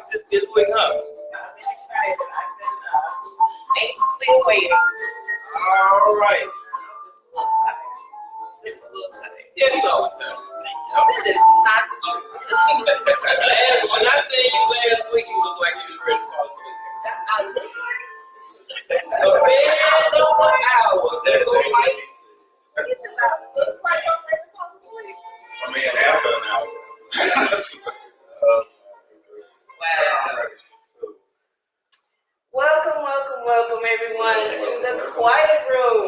this week, huh? I'm excited. I've been anxiously waiting. All right. Just a little tired. Yeah, you always have. That is not the truth. When I seen you last week, you was like you was ready to fall asleep. A bad over hour. There go Mike. It's about look like I'm ready to fall asleep. I mean, after an hour. Wow. Welcome everyone to the Quiet Room.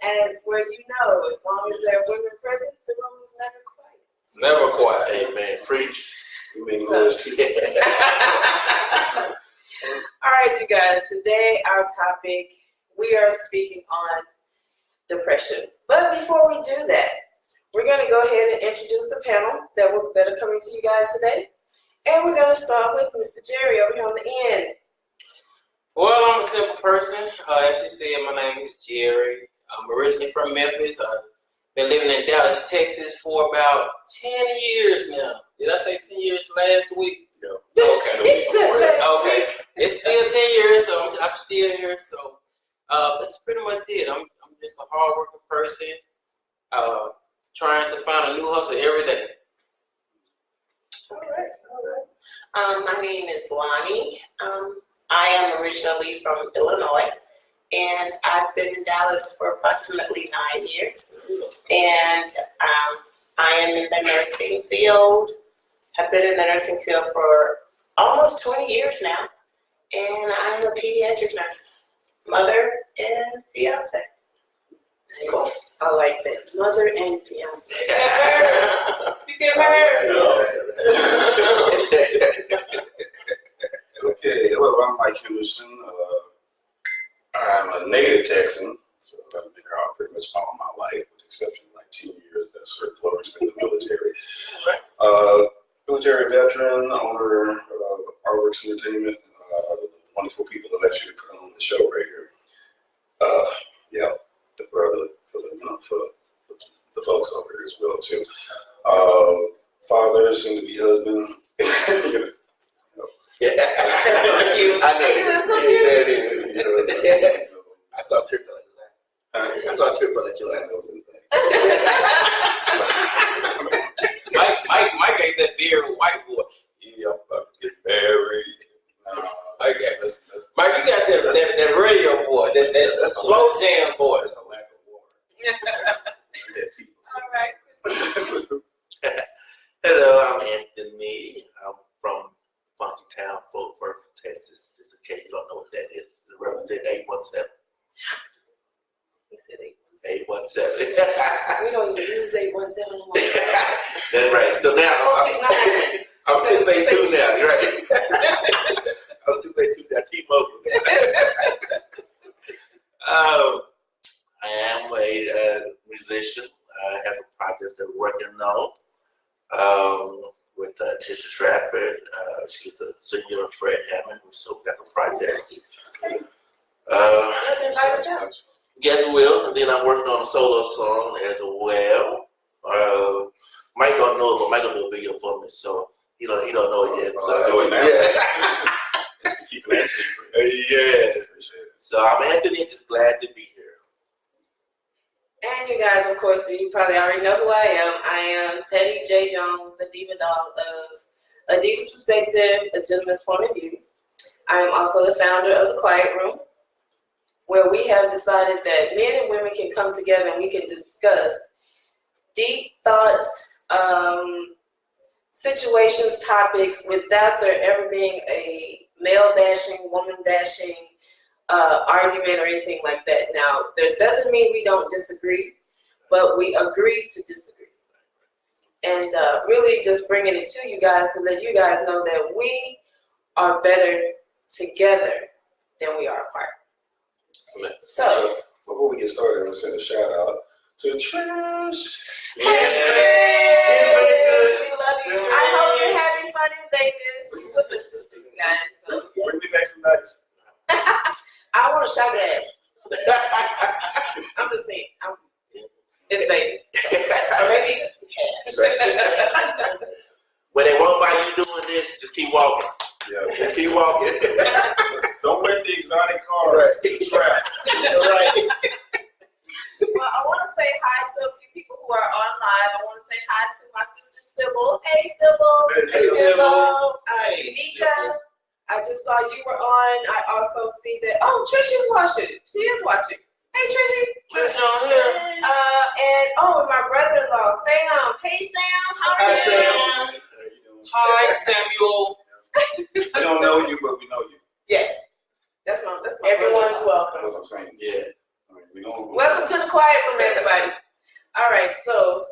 As where you know, as long as there are women present, the room is never quiet. Never quiet. Amen. Preach. All right, you guys. Today, our topic, we are speaking on depression. But before we do that, we're going to go ahead and introduce the panel that are coming to you guys today. And we're going to start with Mr. Jerry over here on the end. Well, I'm a simple person. As you said, my name is Jerry. I'm originally from Memphis. I've been living in Dallas, Texas for about 10 years now. Did I say 10 years last week? Yeah. Okay. Okay. It's still 10 years, so I'm still here. So that's pretty much it. I'm just a hardworking person, trying to find a new hustle every day. All right. My name is Lonnie. I am originally from Illinois, and I've been in Dallas for approximately 9 years. And I am in the nursing field. I've been in the nursing field for almost 20 years now, and I'm a pediatric nurse, mother, and fiance. Cool. I like that. Mother and fiance. You get married? Okay, hello, I'm Mike Henderson. I'm a native Texan, so I've been here pretty much all my life, with the exception of like 10 years that served close in the military. Military veteran, owner of Artworks Entertainment, the wonderful people that let you come on the show right here. For the folks over here as well too. Father, soon to be husband. That's so cute. I know. That's so That cute. is. I saw a tear for that. I saw a tear for that July. Mike gave that beard a white boy. Yeah, I'm about to get married. Mike, you got that radio boy, that slow jam boy. That's a lack of water. All right. Hello, I'm Anthony. I'm from Funky Town, Fort Worth, Texas. Just in case you don't know what that is. It represents 817. He said 817. we don't even use 817 anymore. That's right. So now I'm 682 now. You're right. I'm 682 now. T-Mobile. I am a musician. I have some projects that we're working on with Tisha Stratford. She's a singer of Fred Hammond, so we got some projects. Yes, we will. And then I'm working on a solo song as well. Mike don't know it, but Mike will do a video for me, so he don't know it yet. Just keep that secret. Yeah. So I'm Anthony, just glad to be here. And you guys, of course, you probably already know who I am. I am Teddy J. Jones, the diva doll of A Diva's Perspective, A Gentleman's Point of View. I am also the founder of the Quiet Room, where we have decided that men and women can come together and we can discuss deep thoughts, situations, topics, without there ever being a male bashing, woman bashing argument or anything like that. Now, that doesn't mean we don't disagree, but we agree to disagree. And really just bringing it to you guys to let you guys know that we are better together than we are apart. So, before we get started, I'm going to send a shout out to Trish. Hey, Trish! We love you, Trish. I hope you're having fun in Vegas. She's with her sister, you guys. So. Bring me back some dice. I want to shot your ass. I'm just saying. It's Vegas. Or maybe even some cash. When they won't buy you doing this, just keep walking. Yeah. Just keep walking. Don't let the exotic cars trap. Right. Well, I want to say hi to a few people who are on live. I want to say hi to my sister Sybil. Hey, Sybil. Hey, Sybil. Hey, Nika. Sybil. I just saw you were on. I also see that. Oh, Trisha's watching. She is watching. Hey, Trisha. Trish on here. And my brother-in-law, Sam. Hey, Sam. How are Hi, you? Sam. Hi, Samuel. We don't know you, but we know you. Yes. That's my Everyone's brother-in-law. welcome. That's what I'm saying. Yeah. We know. Welcome to the quiet room, everybody. All right, so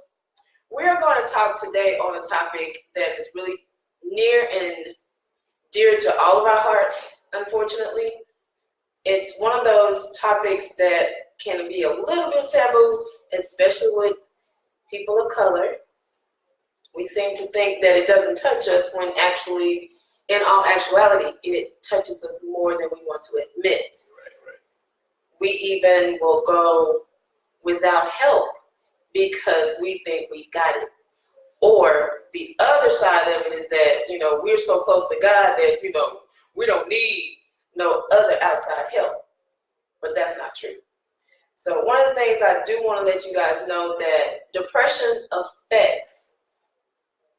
we're going to talk today on a topic that is really near and dear to all of our hearts, unfortunately. It's one of those topics that can be a little bit taboo, especially with people of color. We seem to think that it doesn't touch us when actually, in all actuality, it touches us more than we want to admit. We even will go without help because we think we got it. Or the other side of it is that, we're so close to God that, we don't need no other outside help. But that's not true. So one of the things I do want to let you guys know that depression affects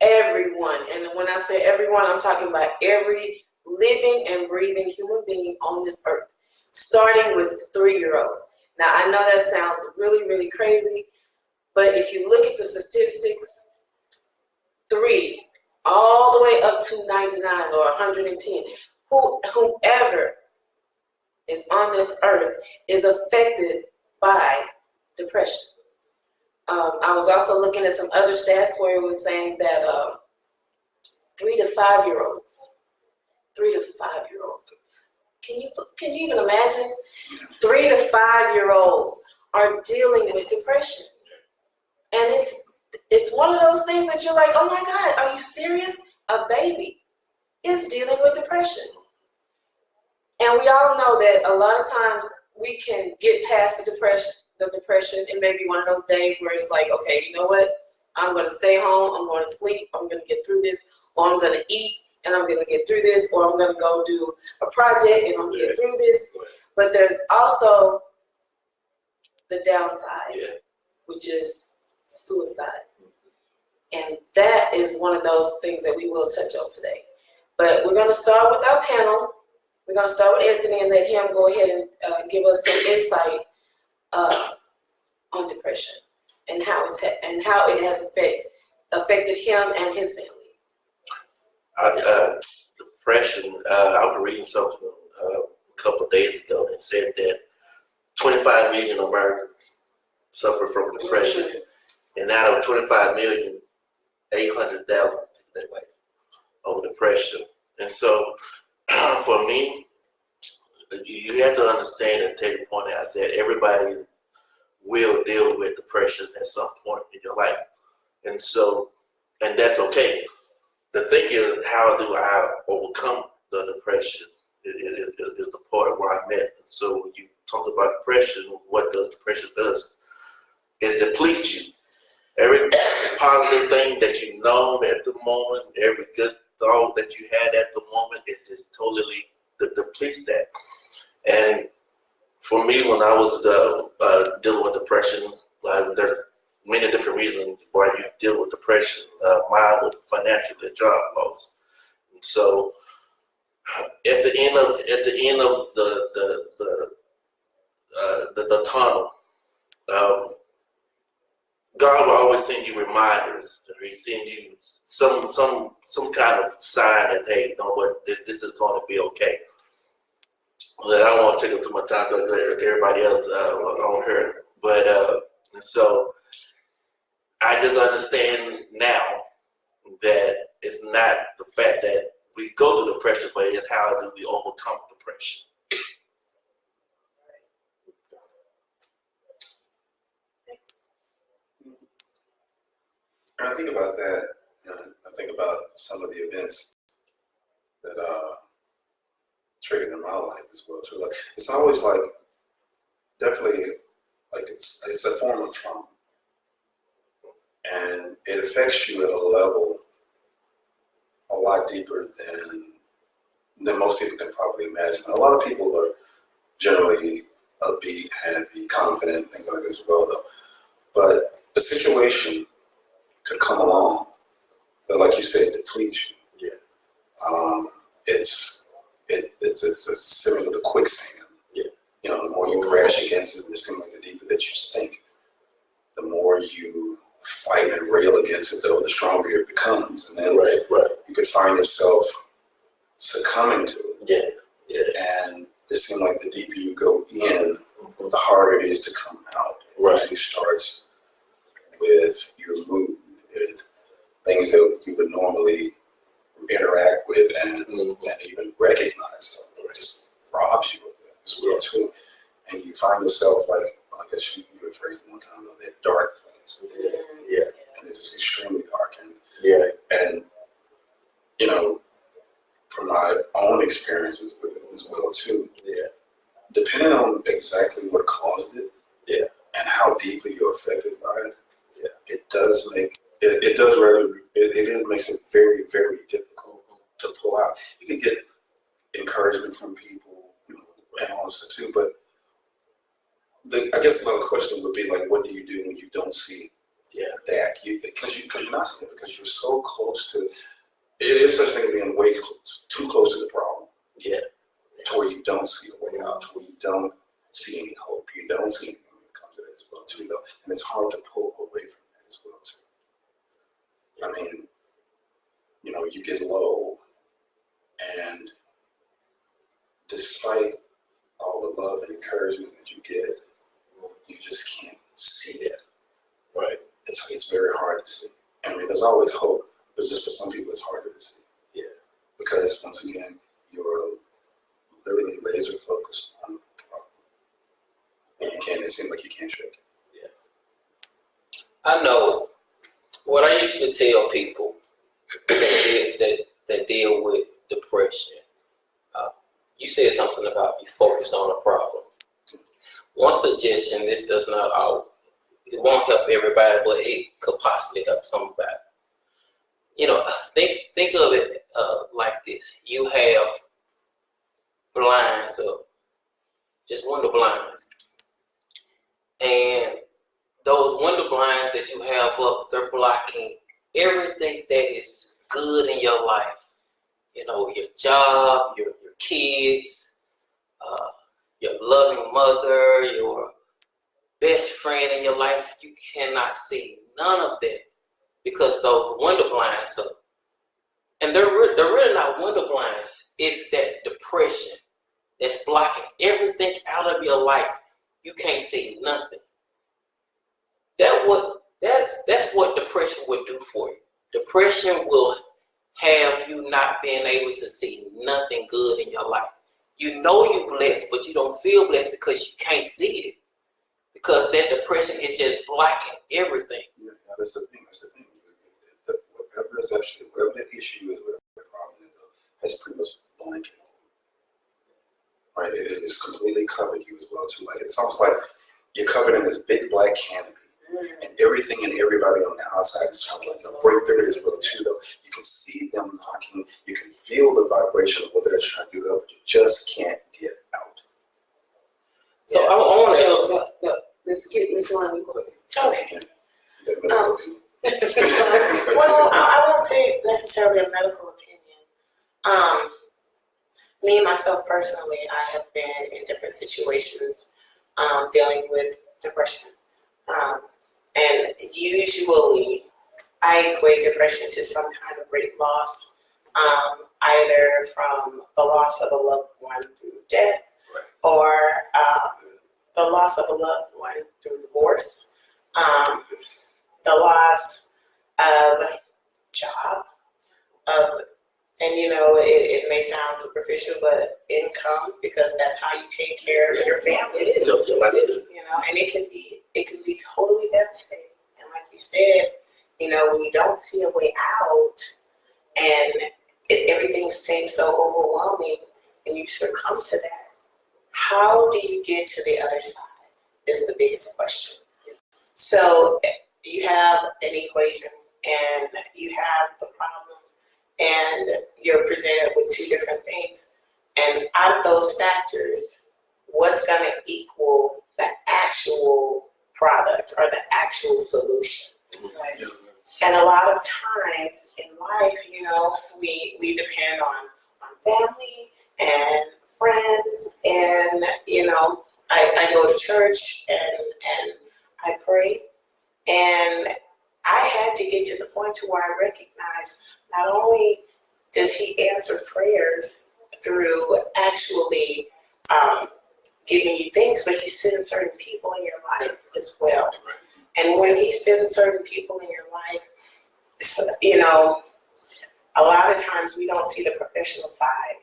everyone. And when I say everyone, I'm talking about every living and breathing human being on this earth, starting with 3-year-olds. Now, I know that sounds really, really crazy, but if you look at the statistics, 3 all the way up to 99 or 110, whoever is on this earth is affected by depression. I was also looking at some other stats where it was saying that 3 to 5-year-olds, can you even imagine? 3 to 5-year-olds are dealing with depression, and it's one of those things that you're like, oh my God, are you serious? A baby is dealing with depression. And we all know that a lot of times we can get past the depression. It may be one of those days where it's like, okay, you know what? I'm going to stay home. I'm going to sleep. I'm going to get through this. Or I'm going to eat and I'm going to get through this. Or I'm going to go do a project and I'm going to get through this. But there's also the downside, which is suicide. And that is one of those things that we will touch on today. But we're going to start with our panel. We're going to start with Anthony and let him go ahead and give us some insight on depression and how it has affected him and his family. Depression. I was reading something a couple of days ago that said that 25 million Americans suffer from depression, and out of 25 million, 800,000 take their life of depression. And so, for me, you have to understand and take the point out that everybody will deal with depression at some point in your life. And so, and that's okay. The thing is, how do I overcome the depression is the part where I'm at. And so when you talk about depression, what does depression does? It depletes you. Every positive thing that you know at the moment, every good thought that you had at the moment, it just totally depletes that. And for me, when I was dealing with depression, there's many different reasons why you deal with depression. Mine was financial, the job loss. And so, at the end of the tunnel, God will always send you reminders. He send you some kind of sign that, hey, you know what, this is going to be okay. I don't want to take up too much time to let everybody else on here, but so I just understand now that it's not the fact that we go through depression, but it's how do we overcome depression. And I think about that, I think about some of the events that triggered in my life as well too. Like, it's always like, definitely, like it's a form of trauma, and it affects you at a level a lot deeper than most people can probably imagine. A lot of people are generally upbeat, happy, confident, things like this as well, though. But a situation could come along that, like you said, depletes you. Yeah. It's similar to quicksand. Yeah. You know, the more you crash against it, it seems like the deeper that you sink. The more you fight and rail against it, though, the stronger it becomes. And then you could find yourself succumbing to it. Yeah. Yeah. And it seems like the deeper you go in, the harder it is to come out. It usually starts with your mood, with things that you would normally interact with and even recognize. So it just robs you of that as well too. And you find yourself like, I guess you were phrased one time, that dark place. Yeah. And it's extremely dark. And you know, from my own experiences with it as well too. Yeah. Depending on exactly what caused it. Yeah. And how deeply you're affected by it. Yeah. It makes it very, very difficult to pull out. You can get encouragement from people, you know, and all this too, but I guess another question would be like, what do you do when you don't see that? Because you're not seeing it, because you're so close to it. Is such a thing as being way close, too close to the problem. Yeah. To where you don't see a way out, to where you don't see any hope, you don't see anything when it comes to that as well too, though. And it's hard to pull away from that as well too. I mean, you know, you get low, and despite all the love and encouragement that you get, you just can't see it. Right. It's very hard to see. I mean, there's always hope, but just for some people, it's harder to see. Yeah. Because once again, you're literally laser focused on the problem, and it seems like you can't shake it. Yeah. I know what I used to tell people that deal with depression. You said something about you focus on a problem. One suggestion, this does not it won't help everybody, but it could possibly help somebody. You know, think of it like this. You have blinds up, just window blinds. And those window blinds that you have up, they're blocking everything that is good in your life. You know, your job, your kids, your loving mother, your best friend in your life. You cannot see none of that because those window blinds up. And they're really not window blinds. It's that depression that's blocking everything out of your life. You can't see nothing. That's what depression will do for you. Depression will have you not being able to see nothing good in your life. You know you're blessed, but you don't feel blessed because you can't see it. Because that depression is just blocking everything. Yeah, that's the thing. Whatever that issue is, whatever the problem is, that's pretty much blanket. Right? It is completely covered you as well too. Like it's almost like you're covered in this big black canopy. And everything and everybody on the outside is trying to break through it as well too, though. You can see them knocking, you can feel the vibration of what they're trying to do, though, but you just can't get out. So I want to let's get this line quick. Okay. Well, I won't say necessarily a medical opinion. Me, myself personally, I have been in different situations dealing with depression. And usually I equate depression to some kind of great loss, either from the loss of a loved one through death, or the loss of a loved one through divorce, the loss of job, and you know, it may sound superficial, but income, because that's how you take care of your family. You know, and it can be totally devastating. And like you said, you know, when you don't see a way out, and everything seems so overwhelming, and you succumb to that, how do you get to the other side is the biggest question. So you have an equation, and you have the problem, and you're presented with two different things. And out of those factors, what's going to equal the actual product or the actual solution? Right. And a lot of times in life, you know, we depend on family and friends, and you know, I go to church and I pray, and I had to get to the point to where I recognize not only does He answer prayers through actually giving you things, but He sends certain people in your life as well. And when He sends certain people in your life, you know, a lot of times we don't see the professional side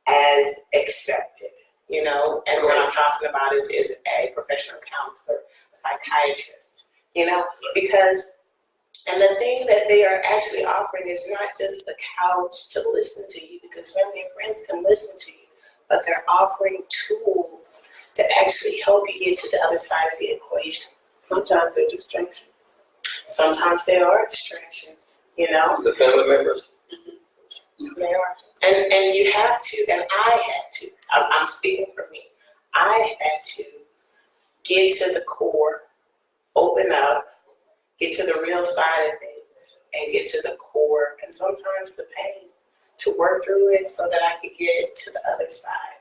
as accepted, you know, and what I'm talking about is a professional counselor, a psychiatrist, you know, because, and the thing that they are actually offering is not just a couch to listen to you, because family and friends can listen to you, but they're offering tools to actually help you get to the other side of the equation. Sometimes they're distractions. Sometimes there are distractions, you know. The family members. They are. And you have to, and I had to, I'm speaking for me, I had to get to the core, open up, get to the real side of things, and get to the core, and sometimes the pain, to work through it so that I could get to the other side.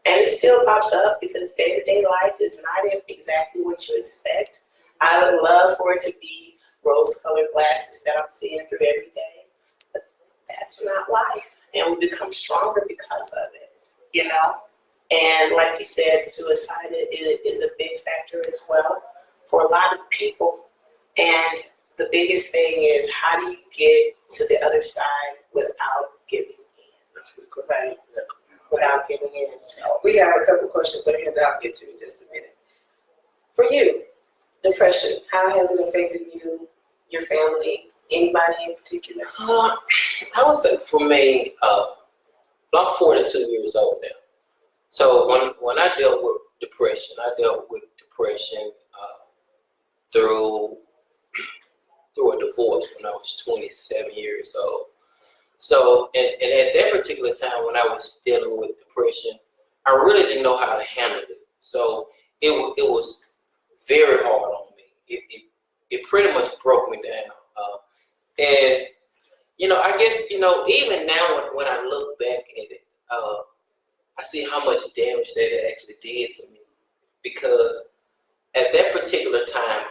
And it still pops up because day-to-day life is not exactly what you expect. I would love for it to be rose-colored glasses that I'm seeing through every day, but that's not life. And we become stronger because of it, you know? And like you said, suicide is a big factor as well for a lot of people. And the biggest thing is, how do you get to the other side without giving in? Right. Without giving in itself. We have a couple questions on here that I'll get to in just a minute. For you, depression, how has it affected you, your family, anybody in particular? I would say for me, I'm 42 years old now. So when I dealt with depression, through a divorce when I was 27 years old. So, and at that particular time when I was dealing with depression, I really didn't know how to handle it. So it was very hard on me. It pretty much broke me down. And you know, I guess, you know, even now when I look back at it, I see how much damage that it actually did to me. Because at that particular time,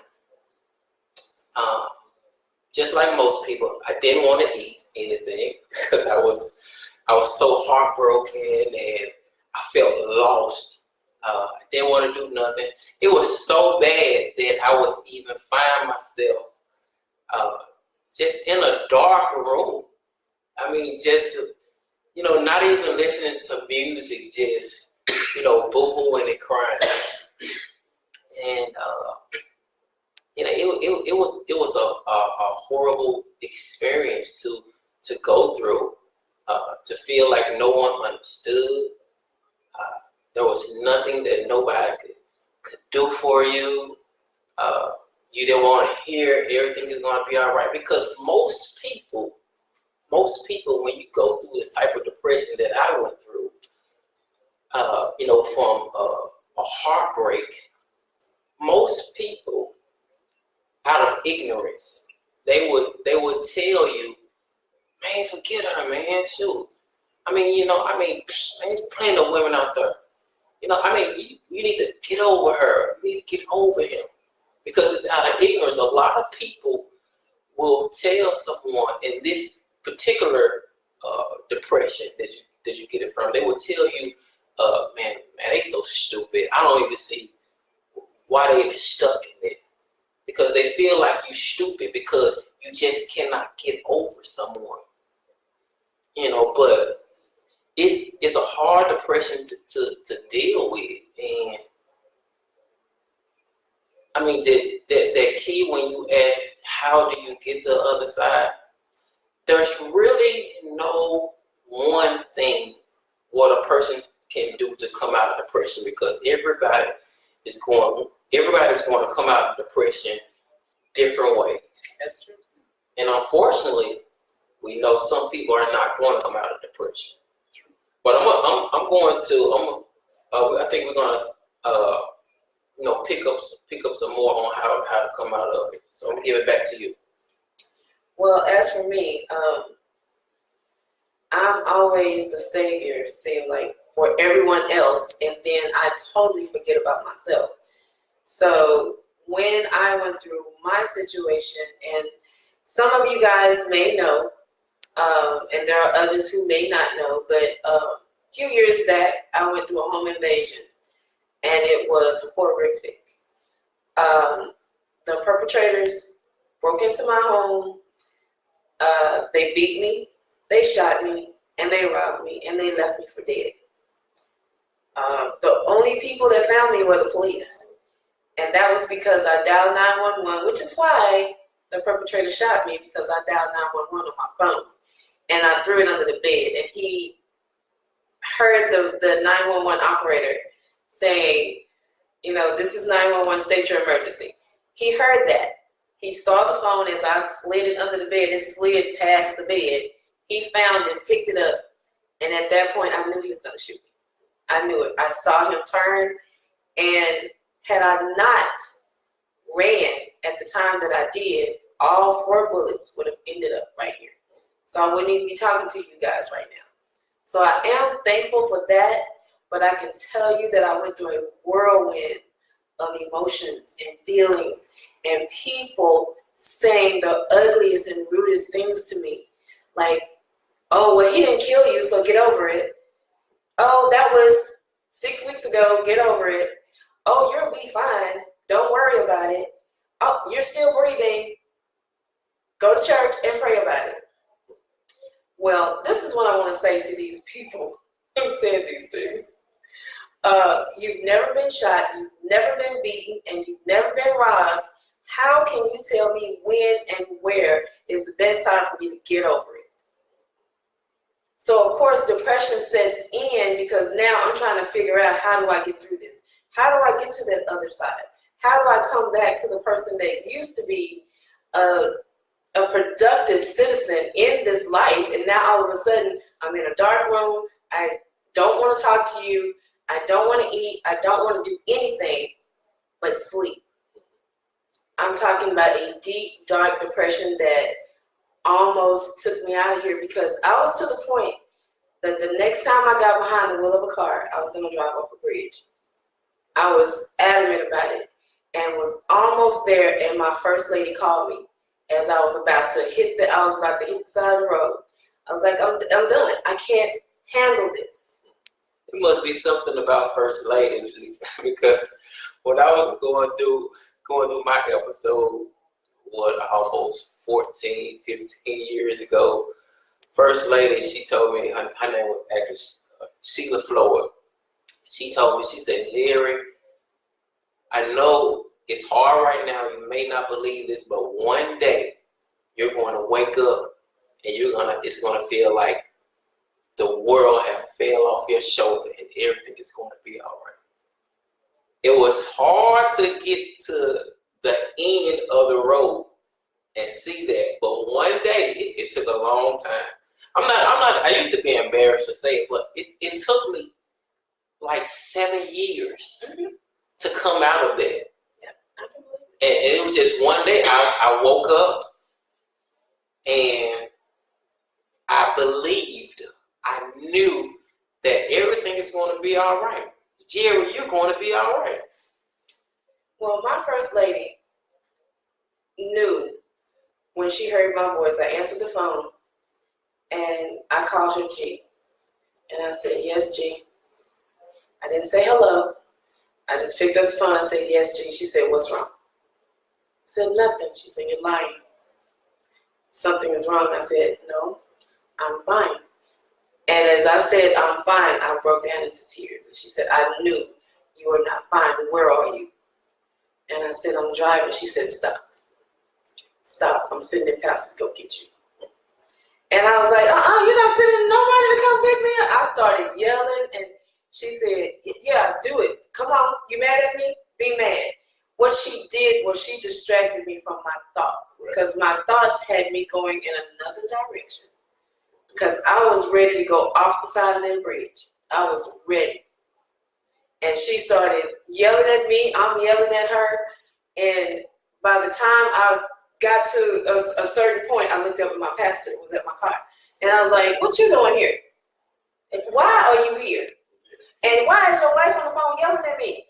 just like most people, I didn't want to eat anything because I was so heartbroken and I felt lost. I didn't want to do nothing. It was so bad that I would even find myself just in a dark room. I mean, just, you know, not even listening to music, just, you know, boo-hooing and crying. And, you know, it was a horrible experience to go through, to feel like no one understood. There was nothing that nobody could do for you. You didn't want to hear everything is going to be all right, because most people, when you go through the type of depression that I went through, you know, from a heartbreak, most people, out of ignorance, they would tell you, man, forget her, man, shoot. I mean, you know, man, there's plenty of women out there. You know, I mean, you need to get over her. You need to get over him. Because out of ignorance, a lot of people will tell someone in this particular depression that you get it from, they will tell you, man, they so stupid. I don't even see why they even stuck in it. Because they feel like you stupid because you just cannot get over someone. You know, but it's a hard depression to deal with. And I mean, that key when you ask, how do you get to the other side? There's really no one thing what a person can do to come out of depression, because everybody's going to come out of depression different ways. That's true. And unfortunately, we know some people are not going to come out of depression. But I think we're gonna pick up some more on how to come out of it. So I'm gonna give it back to you. Well, as for me, I'm always the savior, it seems like, for everyone else, and then I totally forget about myself. So when I went through my situation, and some of you guys may know, and there are others who may not know, but a few years back, I went through a home invasion, and it was horrific. The perpetrators broke into my home, they beat me, they shot me, and they robbed me, and they left me for dead. The only people that found me were the police, and that was because I dialed 911, which is why the perpetrator shot me, because I dialed 911 on my phone, and I threw it under the bed, and he heard the 911 operator saying, this is 911, state your emergency. He heard that. He saw the phone as I slid it under the bed. It slid past the bed. He found it, picked it up, and at that point, I knew he was going to shoot me. I knew it. I saw him turn, and had I not ran at the time that I did, all 4 bullets would have ended up right here. So I wouldn't even be talking to you guys right now. So I am thankful for that, but I can tell you that I went through a whirlwind of emotions and feelings and people saying the ugliest and rudest things to me. Like, oh, well, he didn't kill you, so get over it. Oh, that was 6 weeks ago, get over it. Oh, you'll be fine, don't worry about it. Oh, you're still breathing. Go to church and pray about it. Well, this is what I want to say to these people who said these things. You've never been shot, you've never been beaten, and you've never been robbed. How can you tell me when and where is the best time for me to get over it? So, of course, depression sets in because now I'm trying to figure out, how do I get through this? How do I get to that other side? How do I come back to the person that used to be a productive citizen in this life, and now all of a sudden I'm in a dark room, I don't want to talk to you, I don't want to eat, I don't want to do anything but sleep. I'm talking about a deep, dark depression that almost took me out of here, because I was to the point that the next time I got behind the wheel of a car, I was going to drive off a bridge. I was adamant about it and was almost there, and my first lady called me as I was about to hit the side of the road. I was like, I'm done. I can't handle this. It must be something about first ladies, because when I was going through my episode, almost 14, 15 years ago, first lady, she told me, her name was actress Sheila Floyd. She told me, she said, Jerry, I know it's hard right now, you may not believe this, but one day you're going to wake up and it's going to feel like the world have fell off your shoulder and everything is going to be all right. It was hard to get to the end of the road and see that, but one day it took a long time. I used to be embarrassed to say it, but it took me like 7 years to come out of that. And it was just one day I woke up and I believed, I knew that everything is going to be all right. Jerry, you're going to be all right. Well, my first lady knew when she heard my voice. I answered the phone and I called her G. And I said, yes, G. I didn't say hello. I just picked up the phone. I said, yes, G. She said, what's wrong? I said, nothing. She said, you're lying. Something is wrong. I said, no, I'm fine. And as I said, I'm fine, I broke down into tears. And she said, I knew you were not fine. Where are you? And I said, I'm driving. She said, stop. Stop. I'm sending Pastor to go get you. And I was like, you're not sending nobody to come pick me up. I started yelling, and she said, yeah, do it. Come on. You mad at me? Be mad. what she did was she distracted me from my thoughts, because my thoughts had me going in another direction. Because I was ready to go off the side of that bridge. I was ready. And she started yelling at me. I'm yelling at her. And by the time I got to a certain point, I looked up at my pastor, who was at my car. And I was like, what you doing here? And why are you here? And why is your wife on the phone yelling at me?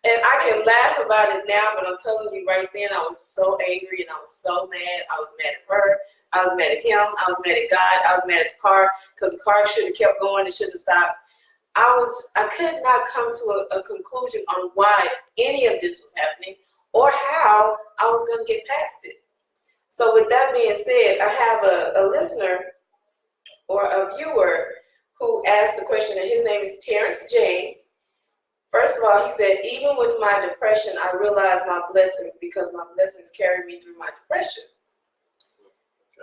And I can laugh about it now, but I'm telling you right then, I was so angry and I was so mad. I was mad at her. I was mad at him. I was mad at God. I was mad at the car, because the car should have kept going. It should have stopped. I could not come to a conclusion on why any of this was happening or how I was going to get past it. So with that being said, I have a listener or a viewer who asked the question, and his name is Terrence James. First of all, he said, even with my depression, I realize my blessings, because my blessings carry me through my depression.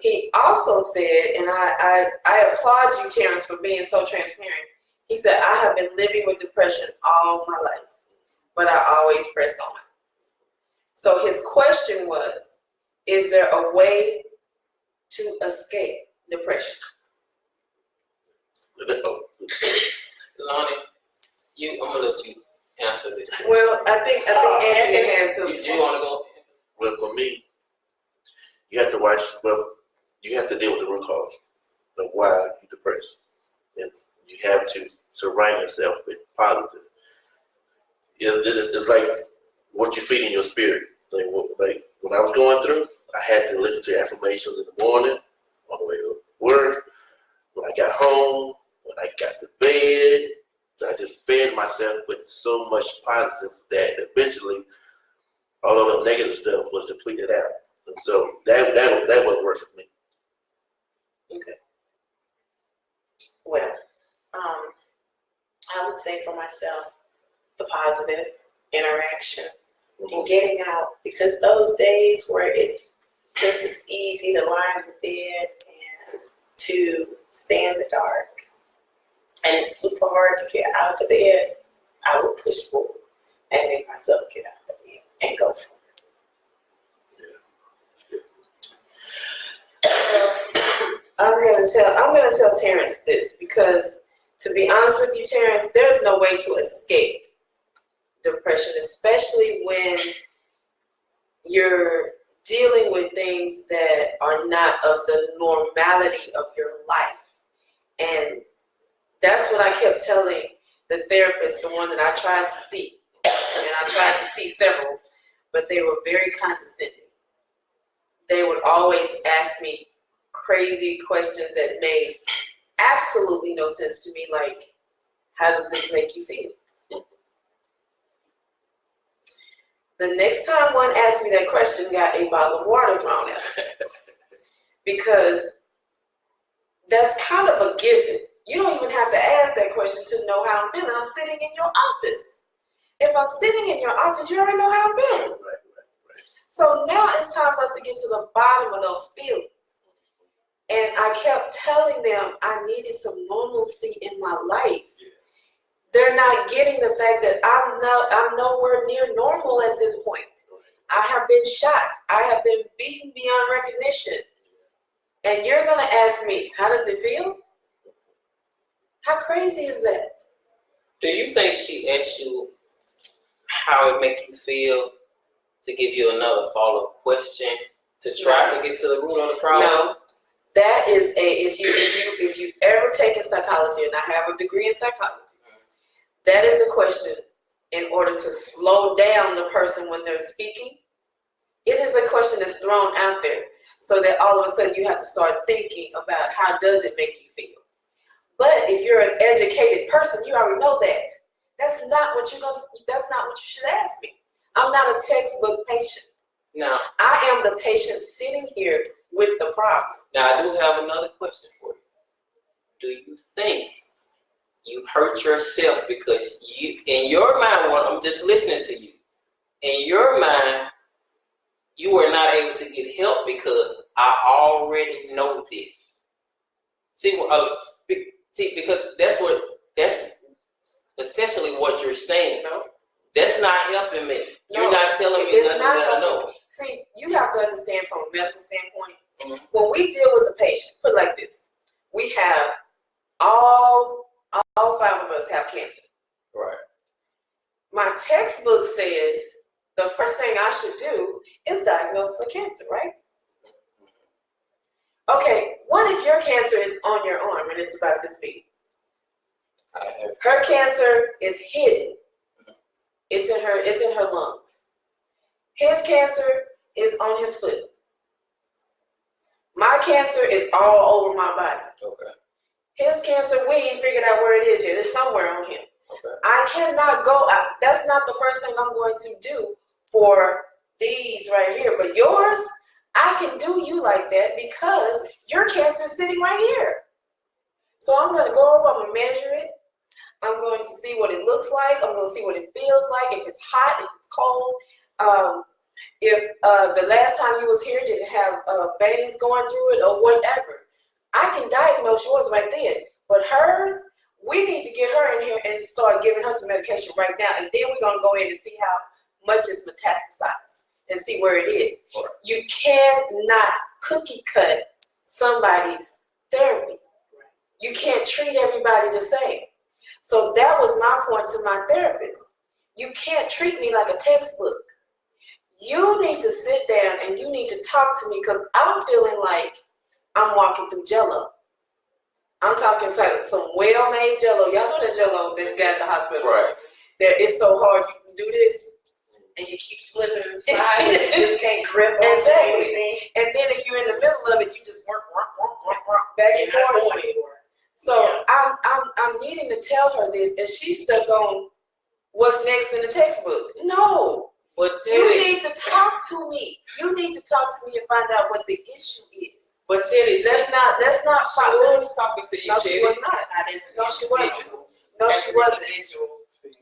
He also said, and I applaud you, Terrence, for being so transparent. He said, I have been living with depression all my life, but I always press on. So his question was, is there a way to escape depression? Lonnie, I'm gonna let you answer this. Well, I think Anthony has some. You wanna go? Well, for me, you have to deal with the root cause of why you're depressed. And you have to surround yourself with positive. It's like what you feed in your spirit. Like when I was going through, I had to listen to affirmations in the morning, on the way to work, when I got home, when I got to bed. So I just fed myself with so much positive that eventually all of the negative stuff was depleted out. And so that would work for me. Okay. Well, I would say for myself, the positive interaction and getting out, because those days where it's just as easy to lie in the bed and to stay in the dark, and it's super hard to get out of the bed, I would push forward and make myself get out of the bed and go for it. I'm gonna tell Terrence this, because to be honest with you, Terrence, there's no way to escape depression, especially when you're dealing with things that are not of the normality of your life. And that's what I kept telling the therapist, the one that I tried to see. And I tried to see several, but they were very condescending. They would always ask me crazy questions that made absolutely no sense to me, like, how does this make you feel? The next time one asked me that question, got a bottle of water thrown at me. Because that's kind of a given. You don't even have to ask that question to know how I'm feeling. I'm sitting in your office. If I'm sitting in your office, you already know how I'm feeling. So now it's time for us to get to the bottom of those feelings. And I kept telling them I needed some normalcy in my life. They're not getting the fact that I'm nowhere near normal at this point. I have been shot. I have been beaten beyond recognition. And you're gonna ask me, how does it feel? How crazy is that? Do you think she asked you how it make you feel to give you another follow-up question to try to get to the root of the problem? No. That is if you've ever taken psychology, and I have a degree in psychology, that is a question in order to slow down the person when they're speaking. It is a question that's thrown out there so that all of a sudden you have to start thinking about how does it make you feel. But if you're an educated person, you already know that. That's not what you should ask me. I'm not a textbook patient. Now, I am the patient sitting here with the problem. Now, I do have another question for you. Do you think you hurt yourself because you, in your mind, when I'm just listening to you, in your mind, you were not able to get help because I already know this? See, because that's essentially what you're saying. No, That's not helping me. No, You're not telling me it's nothing not that I know. helping. See, you have to understand from a medical standpoint, Mhm. when we deal with the patient, put it like this, we have all 5 of us have cancer. Right. My textbook says the first thing I should do is diagnose the cancer, right? Okay, what if your cancer is on your arm and it's about this big? I have. Her cancer is hidden. It's in her lungs. His cancer is on his foot. My cancer is all over my body. Okay. His cancer, we ain't figured out where it is yet. It's somewhere on him. Okay. I cannot go. That's not the first thing I'm going to do for these right here. But yours, I can do you like that because your cancer is sitting right here. So I'm going to go over, I'm going to measure it. I'm going to see what it looks like. I'm going to see what it feels like, if it's hot, if it's cold. If the last time you was here didn't have veins going through it or whatever. I can diagnose yours right then. But hers, we need to get her in here and start giving her some medication right now. And then we're going to go in and see how much is metastasized and see where it is. Right. You cannot cookie cut somebody's therapy. You can't treat everybody the same. So that was my point to my therapist. You can't treat me like a textbook. You need to sit down and you need to talk to me because I'm feeling like I'm walking through Jell-O. I'm talking some well-made Jell-O. Y'all know that Jell-O that you got at the hospital. Right. It's so hard you can do this. And you keep slipping and sliding. You just can't grip on Exactly. anything. And then if you're in the middle of it, you just work back and You're not forth. going anywhere. So I'm needing to tell her this, and she's stuck on what's next in the textbook. No, But you Teddy, need to talk to me. You need to talk to me and find out what the issue is. but Teddy, That's not she was talking to you, No, Teddy. she was not. No, she wasn't. No, she wasn't.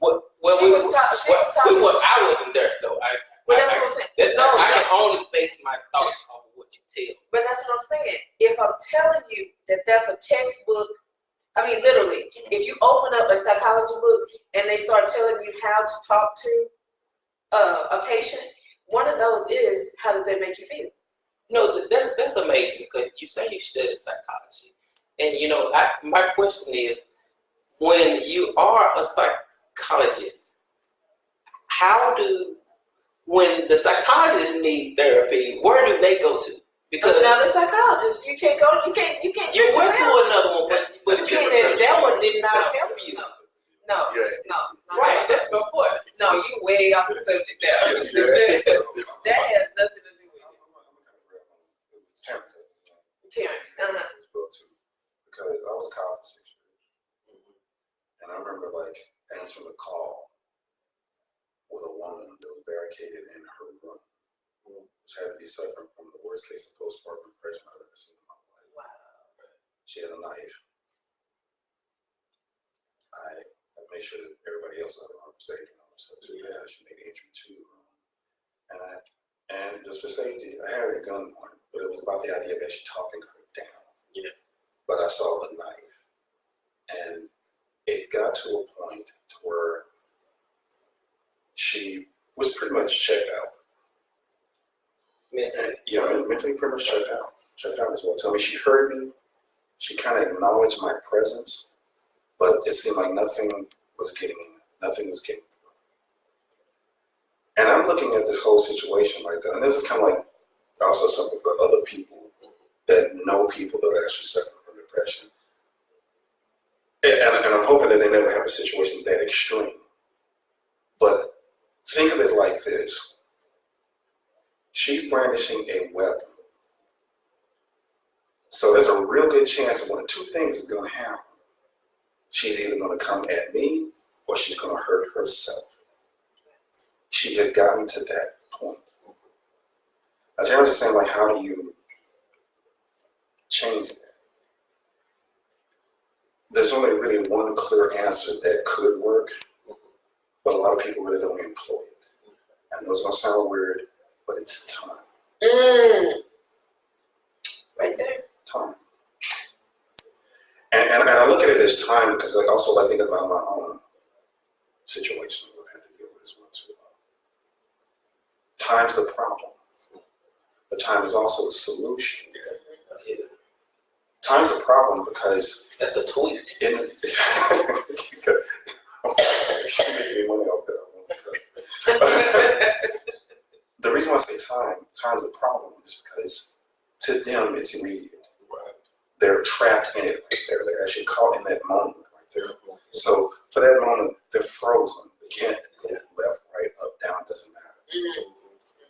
Well, She was talking. I wasn't there, so But that's what I'm saying. No, I can only base my thoughts off of what you tell. but that's what I'm saying. If I'm telling you that that's a textbook, I mean, literally, if you open up a psychology book and they start telling you how to talk to a patient, one of those is, how does that make you feel? No, that's amazing because you say you study psychology, and you know, my question is, when you are a psychologist, when the psychologists need therapy, where do they go to? Because Another psychologist. You can't go. You can't. you treat went to yourself. another one, but you said that one did not help you. No. Right, that's my point. No, you way off the subject there. That has nothing to do with it. It's Terrence. Terrence. Because I was a cop for 6 years. And I remember like answering the call with a woman that was barricaded in her room, which had to be suffering from the worst case of postpartum depression I've ever seen in my life. Wow. She had a knife. I made sure that everybody else was safe, so she made entry to the room. And just for safety, I had her at gunpoint, but it was about the idea of actually talking her down. Yeah. But I saw the knife, and it got to a point to where she was pretty much checked out. Mentally. Mentally pretty much checked out. Checked out as well. Tell me she heard me. She kind of acknowledged my presence, but it seemed like nothing was getting through. And I'm looking at this whole situation like that. And this is kind of like also something for other people that know people that are actually suffering from depression. And I'm hoping that they never have a situation that extreme. But think of it like this. She's brandishing a weapon. So there's a real good chance that one of two things is going to happen. She's either going to come at me or she's going to hurt herself. She has gotten to that point. I don't understand, like, how do you change that? There's only really one clear answer that could work, but a lot of people really don't employ it. I know it's going to sound weird, but it's time. Right there. Time. And I look at it as time because I think about my own situation that I've had to deal with as well. Time's the problem, but time is also the solution. Yeah. Time's a problem because That's a tweet. in if you make any money off that, I won't. The reason why I say time's a problem is because to them it's immediate. Right. They're trapped in it right there. They're actually caught in that moment right there. So for that moment, they're frozen. They can't go left, right, up, down, doesn't matter.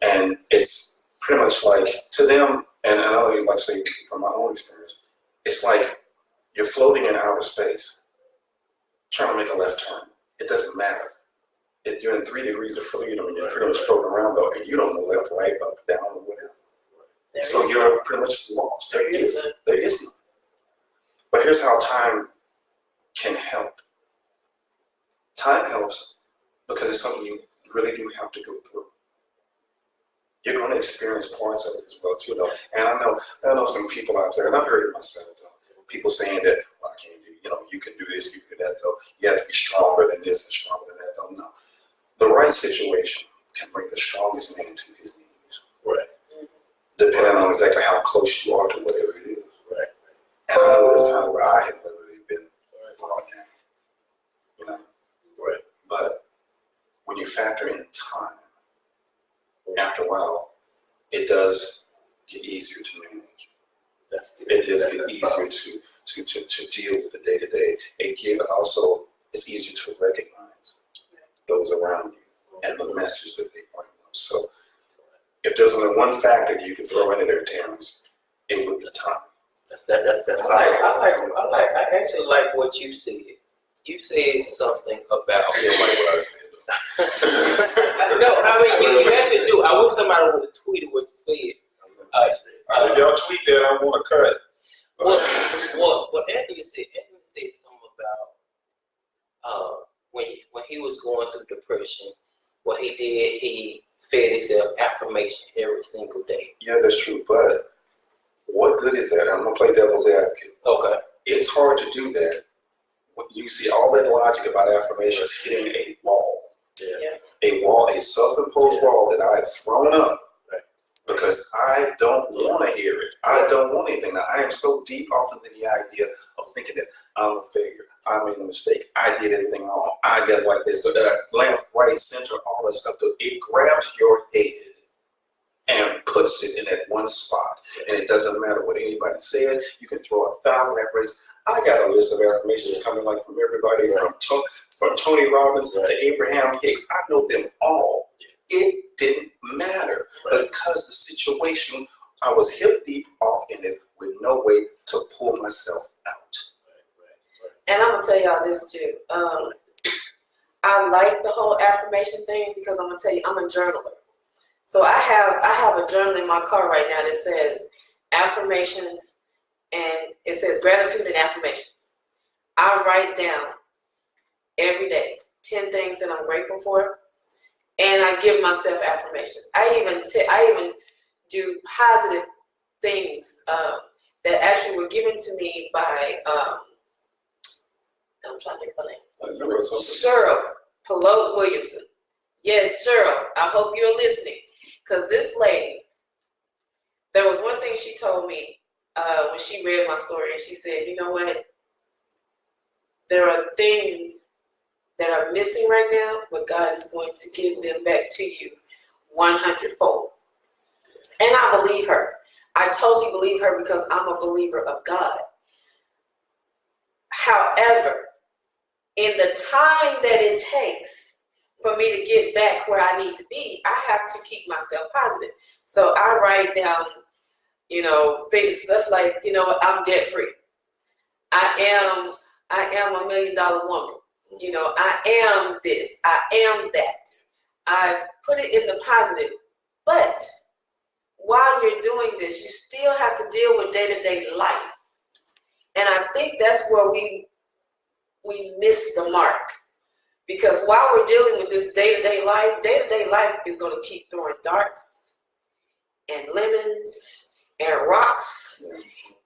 And it's pretty much like to them, and I'll like say from my own experience, it's like you're floating in outer space, trying to make a left turn. It doesn't matter. If you're in 3 degrees of freedom and you're pretty much floating around though, and you don't know left, right, up, down, or whatever. So you're pretty much lost. There is none. But here's how time can help. Time helps because it's something you really do have to go through. You're going to experience parts of it as well too, though. And I know some people out there, and I've heard it myself, though. People saying that, well, I can't do, you can do this, you can do that, though. You have to be stronger than this and stronger than that, though. No. The right situation can bring the strongest man to his knees. Right. Depending on exactly how close you are to whatever it is. Right. And I know there's times where I have literally been brought down. Right. But when you factor in time, after a while, it does get easier to manage. It does get easier to deal with the day to day. It's easier to recognize those around you and the message that they bring them. So if there's only one factor you can throw into there, Terrence, it would be time. I actually like what you said. You said something about. I feel like what I said. No, I mean you actually do. I wish somebody would have tweeted what you said. If y'all tweet that, I want to cut. What Anthony said something about when he was going through depression. What he did, he fed himself affirmation every single day. Yeah, that's true. But what good is that? I'm gonna play devil's advocate. Okay. It's hard to do that when you see all that logic about affirmations hitting a wall. Yeah. A wall, a self-imposed wall that I've thrown up because I don't want to hear it. I don't want anything. Now, I am so deep off into the idea of thinking that I'm a failure. I made a mistake. I did everything wrong. I got like this. So that left, right, center, all that stuff. It grabs your head and puts it in that one spot. And it doesn't matter what anybody says. You can throw 1,000 affirmations. I got a list of affirmations coming like from everybody from Tony Robbins to Abraham Hicks. I know them all. It didn't matter because the situation, I was hip deep off in it with no way to pull myself out. And I'm gonna tell y'all this too. I like the whole affirmation thing because I'm gonna tell you, I'm a journaler. So I have a journal in my car right now that says affirmations, and it says gratitude and affirmations. I write down every day 10 things that I'm grateful for, and I give myself affirmations. I even do positive things that actually were given to me by I'm trying to think of her name. Cheryl Pelote Williamson. Yes, Cheryl, I hope you're listening. Because this lady, there was one thing she told me when she read my story, and she said, you know what? There are things that are missing right now, but God is going to give them back to you 100-fold. And I believe her. I totally believe her because I'm a believer of God. However, in the time that it takes for me to get back where I need to be, I have to keep myself positive. So I write down, things, stuff like, I'm debt free. I am $1 million woman. I am this, I am that. I've put it in the positive. But while you're doing this, you still have to deal with day-to-day life. And I think that's where we miss the mark. Because while we're dealing with this day-to-day life is going to keep throwing darts and lemons and rocks.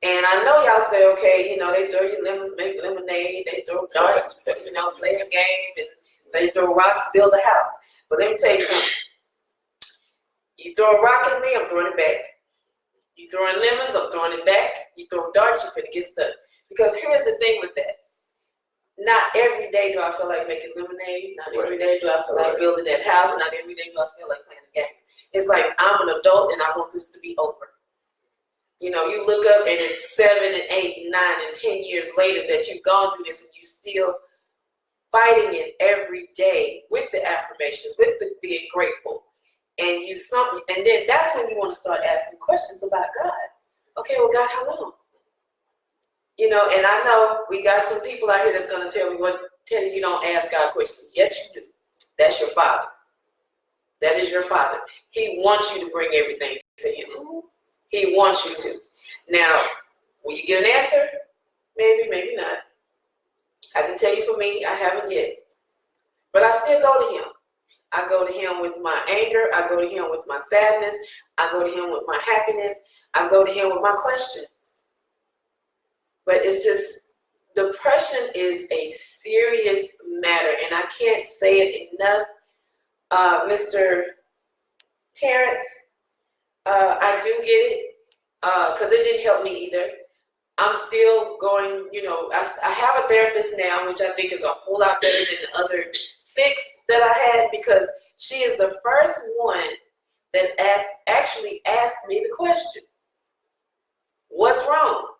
And I know y'all say, okay, they throw you lemons, make lemonade, they throw darts, play a game, and they throw rocks, build a house. But let me tell you something. You throw a rock at me, I'm throwing it back. You throwing lemons, I'm throwing it back. You throw darts, you're finna get stuck. Because here's the thing with that. Not every day do I feel like making lemonade. Not every day do I feel like building that house. Not every day do I feel like playing a game. It's like I'm an adult and I want this to be over. You know, you look up and it's 7 and 8 and 9 and 10 years later that you've gone through this and you still fighting it every day with the affirmations, with the being grateful. And and then that's when you want to start asking questions about God. Okay, well, God, how long? You know, and I know we got some people out here that's going to tell you you don't ask God questions. Yes, you do. That's your Father. That is your Father. He wants you to bring everything to Him. He wants you to. Now, will you get an answer? Maybe, maybe not. I can tell you for me, I haven't yet. But I still go to Him. I go to Him with my anger. I go to Him with my sadness. I go to Him with my happiness. I go to Him with my questions. But it's just, depression is a serious matter, and I can't say it enough. Mr. Terrence, I do get it, because it didn't help me either. I'm still going, you know, I have a therapist now, which I think is a whole lot better than the other 6 that I had, because she is the first one that actually asked me the question, what's wrong?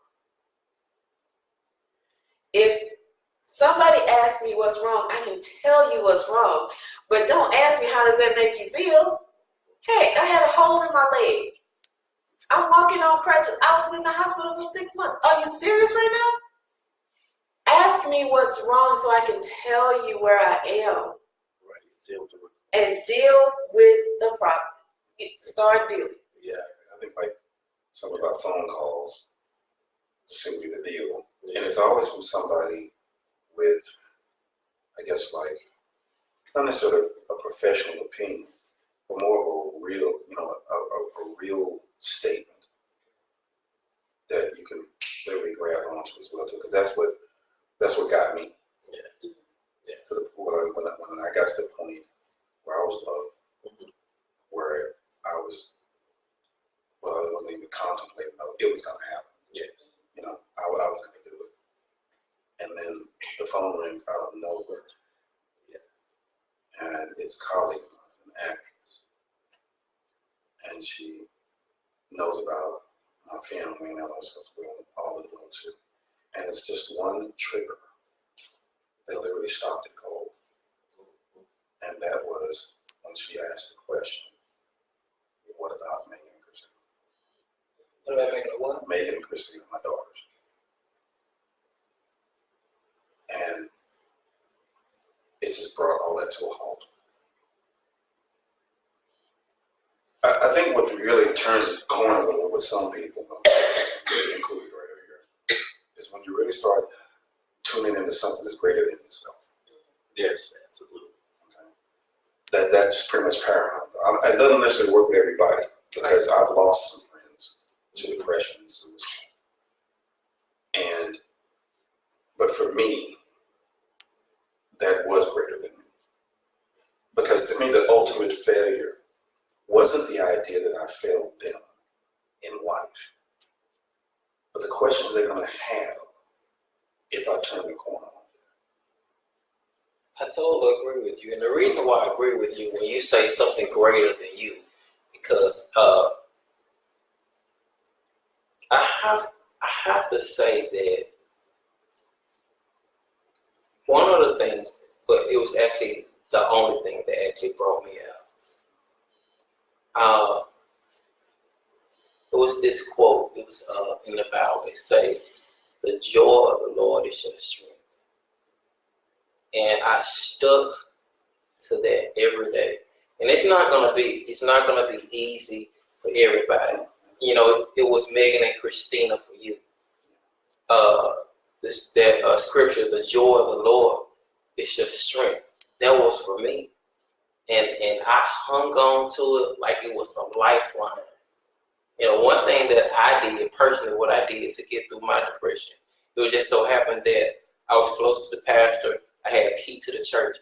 If somebody asks me what's wrong, I can tell you what's wrong, but don't ask me how does that make you feel. Heck, I had a hole in my leg. I'm walking on crutches. I was in the hospital for 6 months. Are you serious right now? Ask me what's wrong so I can tell you where I am. And deal with the problem. Start dealing. Yeah, I think like something about phone calls just seem to be the deal. And it's always from somebody with, I guess, like, not necessarily a professional opinion, but more of a real, you know, a real statement that you can literally grab onto as well too, because that's what got me. Yeah. To the point when I got to the point where I was loved, where I was, well, I wasn't even contemplating, it was gonna happen. Yeah. You know, I was gonna do it. And then the phone rings out of nowhere. Yeah. And it's a colleague of mine, an actress. And she knows about my family and us as well, all in one too. And it's just one trigger that literally stopped it cold. And that was when she asked the question, what about Megan and Christina? What about Megan and what? Megan and Christina, my daughters. And it just brought all that to a halt. I think what really turns the corner with some people, included right here, is when you really start tuning into something that's greater than yourself. Yes, absolutely. Okay? That's pretty much paramount. It doesn't necessarily work with everybody, because I've lost some friends to depression and suicide. But for me, that was greater than me. Because to me, the ultimate failure wasn't the idea that I failed them in life, but the questions they're going to have if I turn the corner on them. I totally agree with you. And the reason why I agree with you when you say something greater than you, because I have to say that one of the things, but it was actually the only thing that actually brought me out. It was this quote. It was in the Bible. It say, "The joy of the Lord is your strength." And I stuck to that every day. And it's not gonna be easy for everybody. You know, it was Megan and Christina for you. That scripture, "The joy of the Lord is your strength." That was for me. And I hung on to it like it was a lifeline. You know, one thing that I did personally, what I did to get through my depression, it was just so happened that I was close to the pastor. I had a key to the church.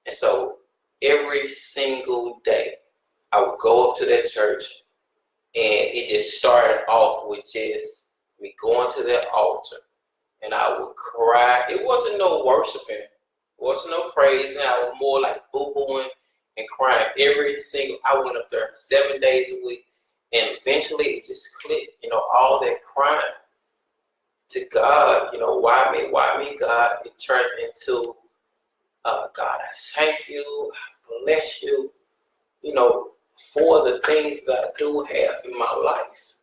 And so every single day I would go up to that church, and it just started off with just me going to that altar, and I would cry. It wasn't no worshiping, it wasn't no praising. I was more like boo-booing and crying every single. I went up there 7 days a week, and eventually it just clicked. All that crying to God. Why me, God? It turned into, God, I thank you, I bless you. For the things that I do have in my life,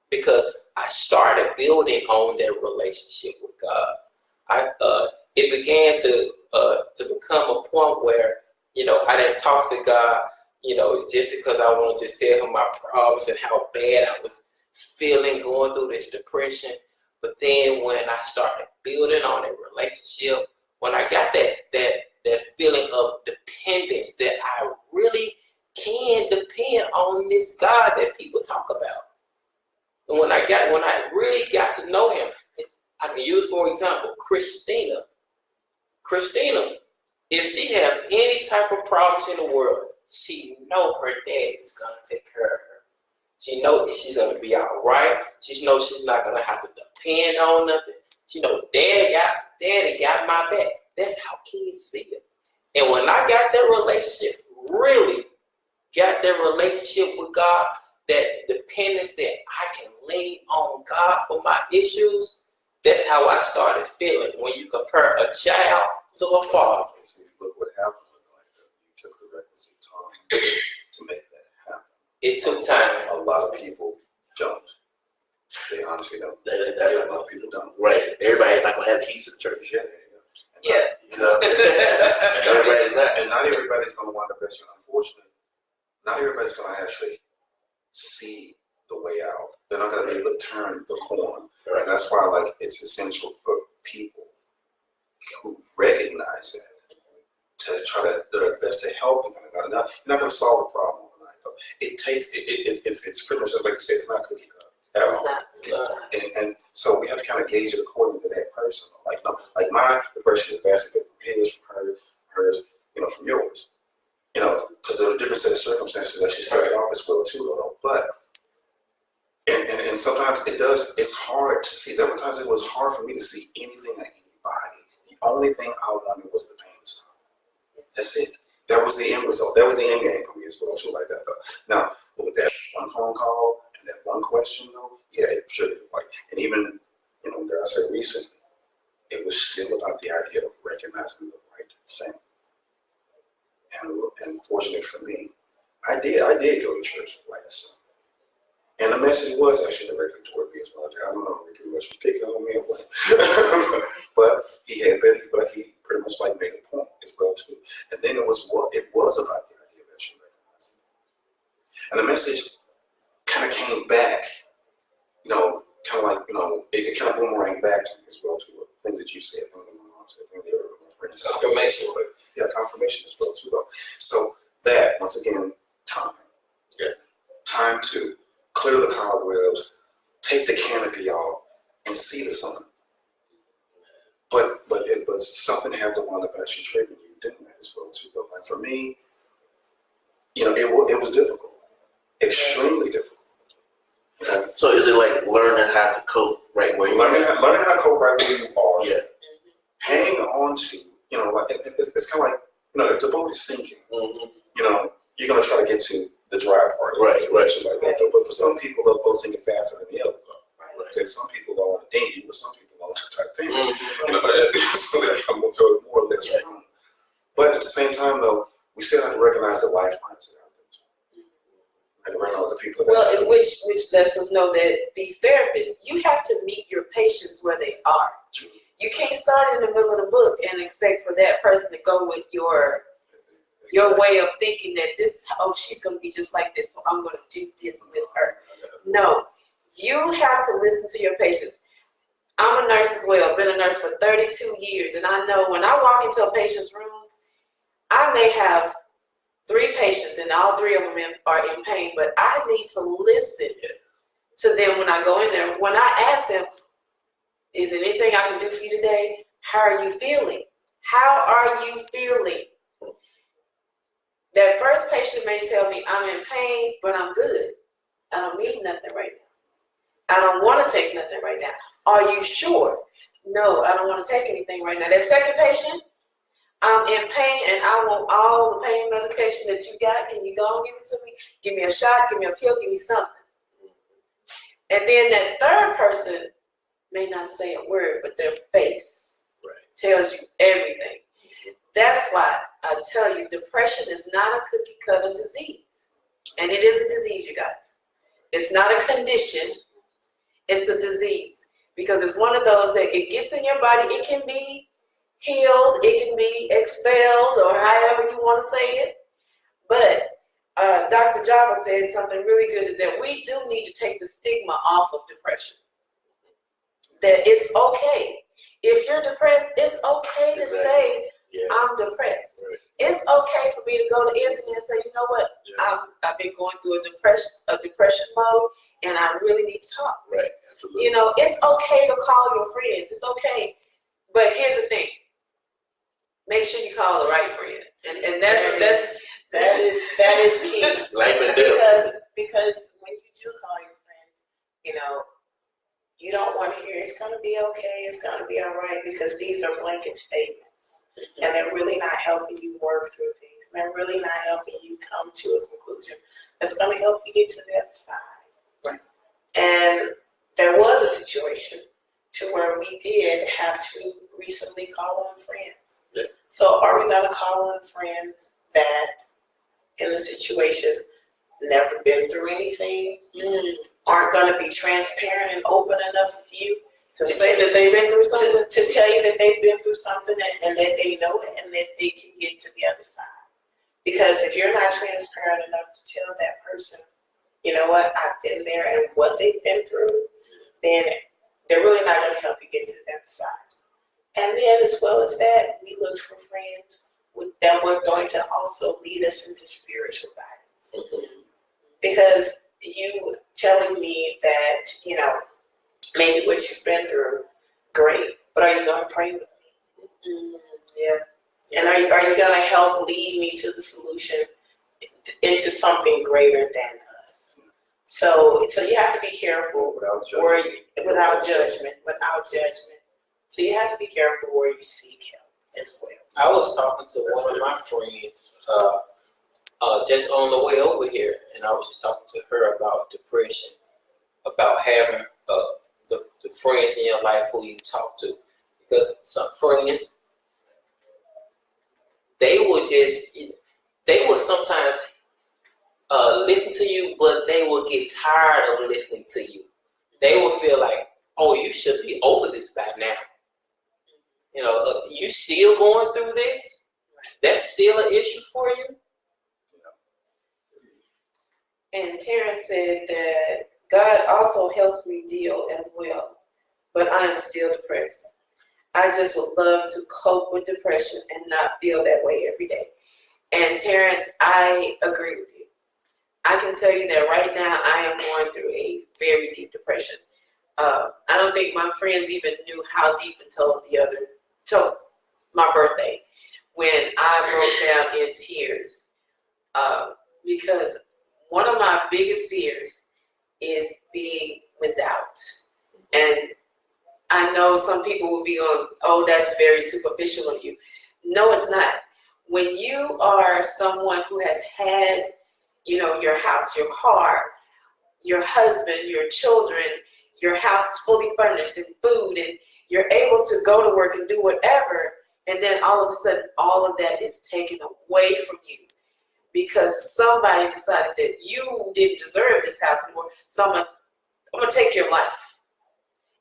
because I started building on that relationship with God. It began to become a point where I didn't talk to God just because I wanted to just tell him my problems and how bad I was feeling going through this depression. But then when I started building on that relationship, when I got that feeling of dependence, that I really can depend on this God that people talk about. And when I really got to know him, I can use, for example, Christina. If she have any type of problems in the world, she know her dad is gonna take care of her. She know that she's gonna be all right. She knows she's not gonna have to depend on nothing. She know daddy got my back. That's how kids feel. And when I got that relationship, really got that relationship with God, that dependence that I can lean on God for my issues, that's how I started feeling when you compare a child to a father. See, look what happened with that. You took the requisite time to make that happen. It took time. A lot of people don't. They honestly don't. A lot of people don't. Right. Everybody's not gonna have keys to the church. Yeah. And not everybody's gonna wind up as you. Unfortunately, not everybody's gonna actually see the way out. They're not gonna be able to turn the corner. And that's why, it's essential for people who recognize that to try to do their best to help them. You're not going to solve the problem overnight, though. It's pretty much just like you said. It's not cookie cutter at all. It's not. And so we have to kind of gauge it according to that person. The person is vastly different from his, from hers, from yours. Because there are different set of circumstances that she started off as well too, though. But and sometimes it's hard to see. There were times it was hard for me to see anything like anybody. The only thing I wanted was the pain to stop. That's it. That was the end result. That was the end game for me as well too, like that though. Now, with that one phone call and that one question though, yeah, it should be and even, dare I say recently, it was still about the idea of recognizing the right thing. And fortunately for me, I did go to church like a son. And the message was actually directed toward me as well. I don't know if Ricky was picking on me or what. but he pretty much made a point as well too. And then it was about the idea that you recognize. And the message kind of came back, it kind of boomeranged back to me as well too. Things that you said, things that my mom said, things that my friends said. Confirmation. Yeah, confirmation as well too though. So that, once again, time. Yeah. Time to clear the cobwebs, take the canopy off, and see the sun. But something has to wind up actually triggering you doing that as well too. But for me, it was difficult, extremely difficult. Okay? So is it like learning how to cope right where you are? Learning how to cope right where you are. Yeah. Hang on to, it's kind of like, if the boat is sinking, you're gonna try to get to the dry part, right? Like that. But for some people, they'll both sinking faster than the others. Right. Okay, some people are on a dinghy, but some people are on a Titanic. So they come into more or less room. But at the same time, though, we still have to recognize the lifelines out there. And recognize the people. Well, which lets us know that these therapists, you have to meet your patients where they are. True. You can't start in the middle of the book and expect for that person to go with your way of thinking that she's going to be just like this, so I'm going to do this with her. No, you have to listen to your patients. I'm a nurse as well. I've been a nurse for 32 years, and I know when I walk into a patient's room, I may have 3 patients, and all 3 of them are in pain, but I need to listen to them when I go in there. When I ask them, is there anything I can do for you today? How are you feeling? How are you feeling? That first patient may tell me, I'm in pain, but I'm good. I don't need nothing right now. I don't want to take nothing right now. Are you sure? No, I don't want to take anything right now. That second patient, I'm in pain and I want all the pain medication that you got. Can you go and give it to me? Give me a shot, give me a pill, give me something. And then that third person may not say a word, but their face tells you everything. That's why I tell you, depression is not a cookie cutter disease. And it is a disease, you guys. It's not a condition, it's a disease. Because it's one of those that it gets in your body, it can be healed, it can be expelled, or however you want to say it. But Dr. Java said something really good, is that we do need to take the stigma off of depression. That it's okay. If you're depressed, it's okay to say, I'm depressed. Right. It's okay for me to go to Anthony and say, you know what, I've been going through a depression mode, and I really need to talk. Right, absolutely. You know, it's okay to call your friends. It's okay. But here's the thing. Make sure you call the right friend. And that is key. Life and death. Because when you do call your friends, you know, you don't want to hear it's gonna be okay, it's gonna be all right, because these are blanket statements. And they're really not helping you work through things. And they're really not helping you come to a conclusion that's gonna help you get to the other side. Right. And there was a situation to where we did have to recently call on friends. Yeah. So are we gonna call on friends that in the situation never been through anything, aren't gonna be transparent and open enough with you to say that they've been through something? to tell you that they've been through something and that they know it and that they can get to the other side? Because if you're not transparent enough to tell that person, you know what, I've been there and what they've been through, then they're really not gonna help you get to the other side. And then as well as that, we looked for friends that were going to also lead us into spiritual guidance. Because you telling me that, you know, maybe what you've been through, great, but are you gonna pray with me? Yeah. And are you gonna help lead me to the solution into something greater than us? So you have to be careful Without without judgment. So you have to be careful where you seek help as well. I was talking to one of my friends just on the way over here, and I was just talking to her about depression, about having the friends in your life who you talk to, because some friends, they will sometimes listen to you, but they will get tired of listening to you. They will feel like, oh, you should be over this by now. You know, you still going through this? That's still an issue for you? And Terrence said that God also helps me deal as well, but I am still depressed. I just would love to cope with depression and not feel that way every day. And Terrence, I agree with you. I can tell you that right now I am going through a very deep depression. I don't think my friends even knew how deep until my birthday, when I broke down in tears. Because one of my biggest fears is being without. And I know some people will be going, oh, that's very superficial of you. No, it's not. When you are someone who has had, you know, your house, your car, your husband, your children, your house is fully furnished and food, and you're able to go to work and do whatever, and then all of a sudden, all of that is taken away from you because somebody decided that you didn't deserve this house anymore, so I'm gonna take your life.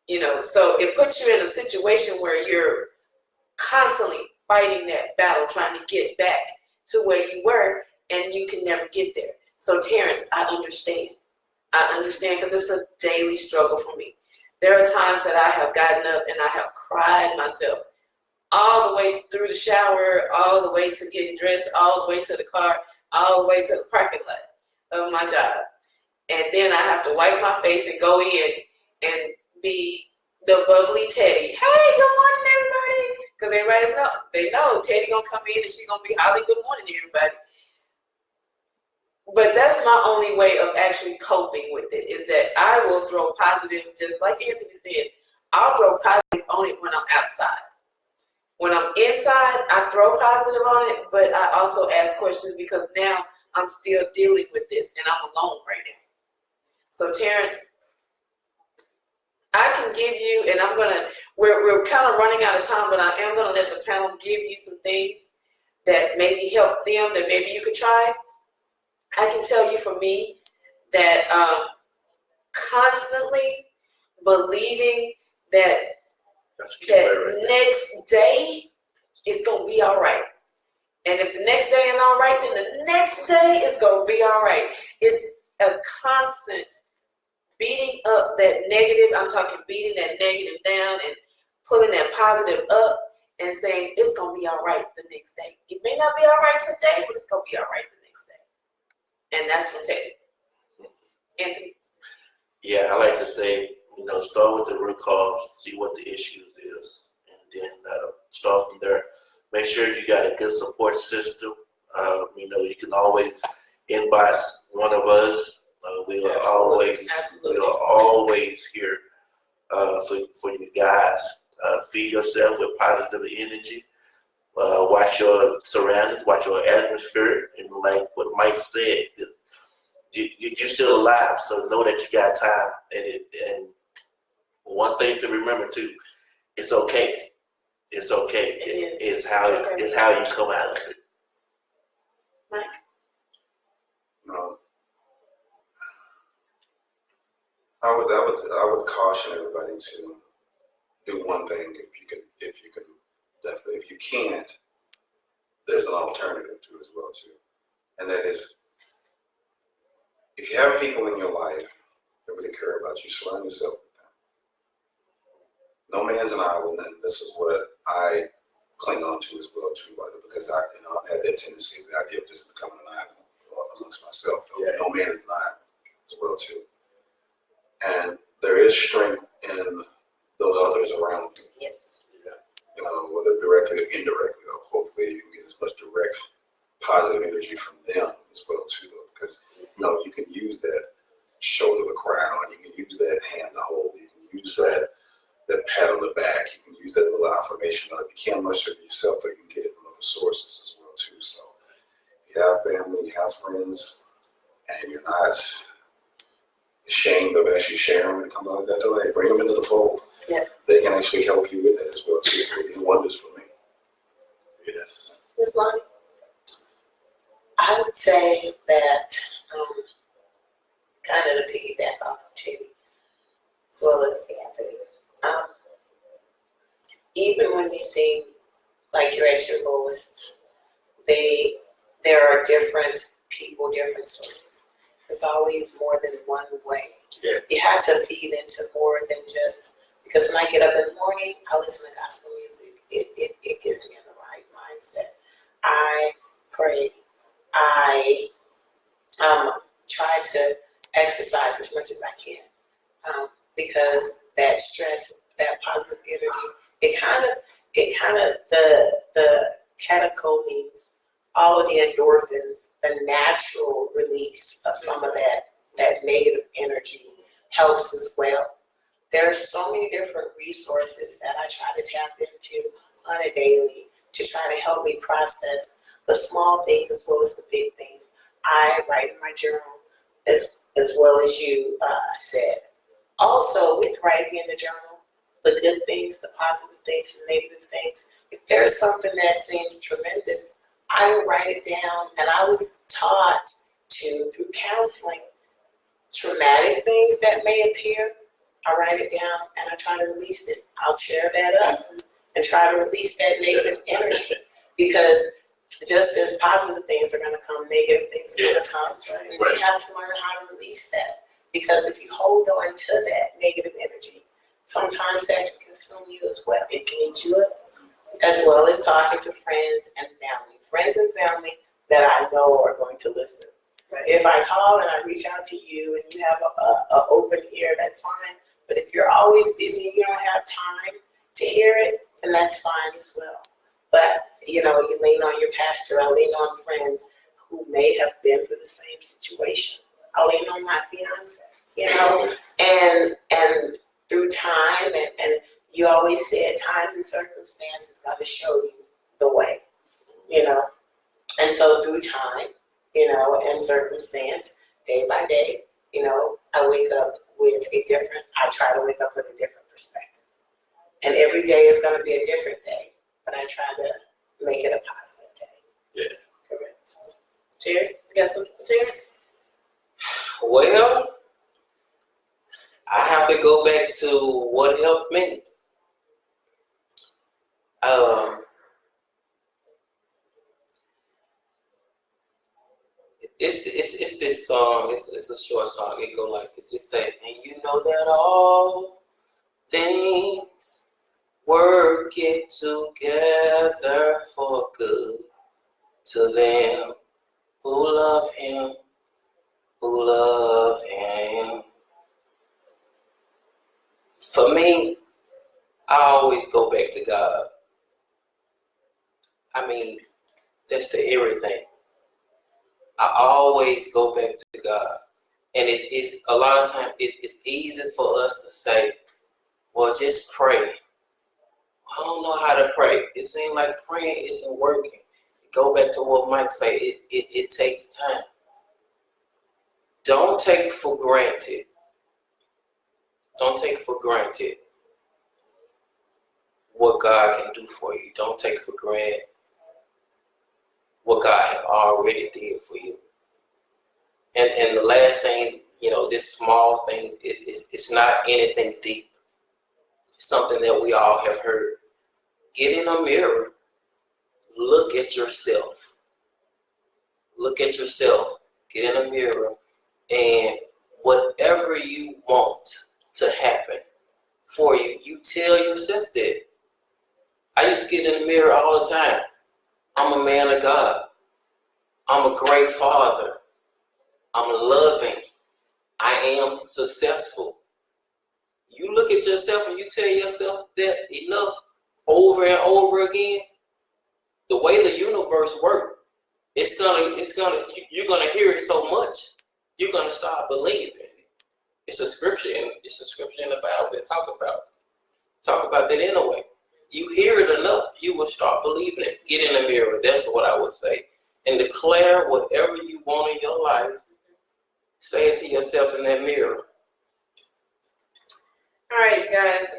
You know, so it puts you in a situation where you're constantly fighting that battle, trying to get back to where you were, and you can never get there. So Terrence, I understand because it's a daily struggle for me. There are times that I have gotten up and I have cried myself all the way through the shower, all the way to getting dressed, all the way to the car, all the way to the parking lot of my job. And then I have to wipe my face and go in and be the bubbly Teddy. Hey, good morning, everybody. Because they know Teddy gonna come in and she's gonna be hollering good morning to everybody. But that's my only way of actually coping with it, is that I will throw positive, just like Anthony said, I'll throw positive on it when I'm outside. When I'm inside, I throw positive on it, but I also ask questions because now I'm still dealing with this and I'm alone right now. So Terrence, I can give you, and we're kind of running out of time, but I am gonna let the panel give you some things that maybe help them, that maybe you could try. I can tell you for me that constantly believing that next day is gonna be all right. And if the next day ain't all right, then the next day is gonna be all right. It's a constant beating up that negative. I'm talking beating that negative down and pulling that positive up and saying it's gonna be all right the next day. It may not be all right today, but it's gonna be all right the next day. And that's from Teddy. Anthony. Yeah, I like to say, start with the root cause, see what the issue is, and then start from there. Make sure you got a good support system. You can always inbox one of us. We are always here for you guys. Feed yourself with positive energy. Watch your surroundings, watch your atmosphere, and like what Mike said, you're still alive, so know that you got time. And one thing to remember too, it's okay. It's okay. It's how you come out of it. Mike. I would caution everybody to do one thing if you can definitely. If you can't, there's an alternative to as well too, and that is if you have people in your life that really care about you, surround yourself with them. No man's an island, and this is what I cling on to as well too, because I've had that tendency, the idea of just becoming an island amongst myself. No man is an island as well too. And there is strength in those others around you. Yes. Whether directly or indirectly, or hopefully you can get as much direct positive energy from them as well too, because you can use that shoulder to cry on, you can use that hand to hold, you can use that pat on the back, you can use that little affirmation. If you can't muster it yourself, but you can get it from other sources as well too. So you have family, you have friends, and you're not ashamed of actually sharing when it comes out of that delay. Bring them into the fold. Yeah. They can actually help you with it as well too. They do wonders for me. Yes. Ms. Lonnie? I would say that kind of to piggyback off of Teddy as well as Anthony. Even when you seem like you're at your lowest, there are different people, different sources. There's always more than one way. Yeah. You have to feed into more than just, because when I get up in the morning, I listen to gospel music. It gets me in the right mindset. I pray. I try to exercise as much as I can, because that stress, that positive energy, it kind of the catecholamines, all of the endorphins, the natural release of some of that negative energy helps as well. There are so many different resources that I try to tap into on a daily to try to help me process the small things as well as the big things. I write in my journal as well as you said. Also, with writing in the journal, the good things, the positive things, the negative things, if there's something that seems tremendous, I write it down. And I was taught to, through counseling, traumatic things that may appear, I write it down and I try to release it. I'll tear that up and try to release that negative energy, because just as positive things are going to come, negative things are going to come. And you have to learn how to release that, because if you hold on to that negative energy, sometimes that can consume you as well. It can eat you up. As well as talking to friends and family that I know are going to listen. Right. If I call and I reach out to you and you have a open ear, that's fine. But if you're always busy and you don't have time to hear it, then that's fine as well. But you lean on your pastor, I lean on friends who may have been through the same situation. I'll lean on my fiance, you know, and through time, and you always said time and circumstance is going to show you the way, you know. And so through time, you know, and circumstance, day by day, you know, I try to wake up with a different perspective. And every day is going to be a different day, but I try to make it a positive day. Yeah. Correct. Jared, you got some materials? Well, I have to go back to what helped me. It's this song. It's a short song. It go like this. It say, and you know that all things work it together for good to them who love him, who love him. For me, I always go back to God. I mean, that's the everything. I always go back to God. And it's a lot of times it's easy for us to say, well, just pray. I don't know how to pray. It seems like praying isn't working. Go back to what Mike said, it takes time. Don't take it for granted. Don't take it for granted what God can do for you. Don't take it for granted what God already did for you. And the last thing, you know, this small thing, it's not anything deep. It's something that we all have heard. Get in a mirror. Look at yourself. Look at yourself. Get in a mirror. And whatever you want to happen for you, you tell yourself that. I used to get in the mirror all the time. I'm a man of God. I'm a great father. I'm loving. I am successful. You look at yourself and you tell yourself that enough over and over again, the way the universe works, you're gonna hear it so much, you're gonna start believing it. It's a scripture in the Bible that talk about that anyway. You hear it enough, you will start believing it. Get in the mirror. That's what I would say. And declare whatever you want in your life. Say it to yourself in that mirror. All right, you guys,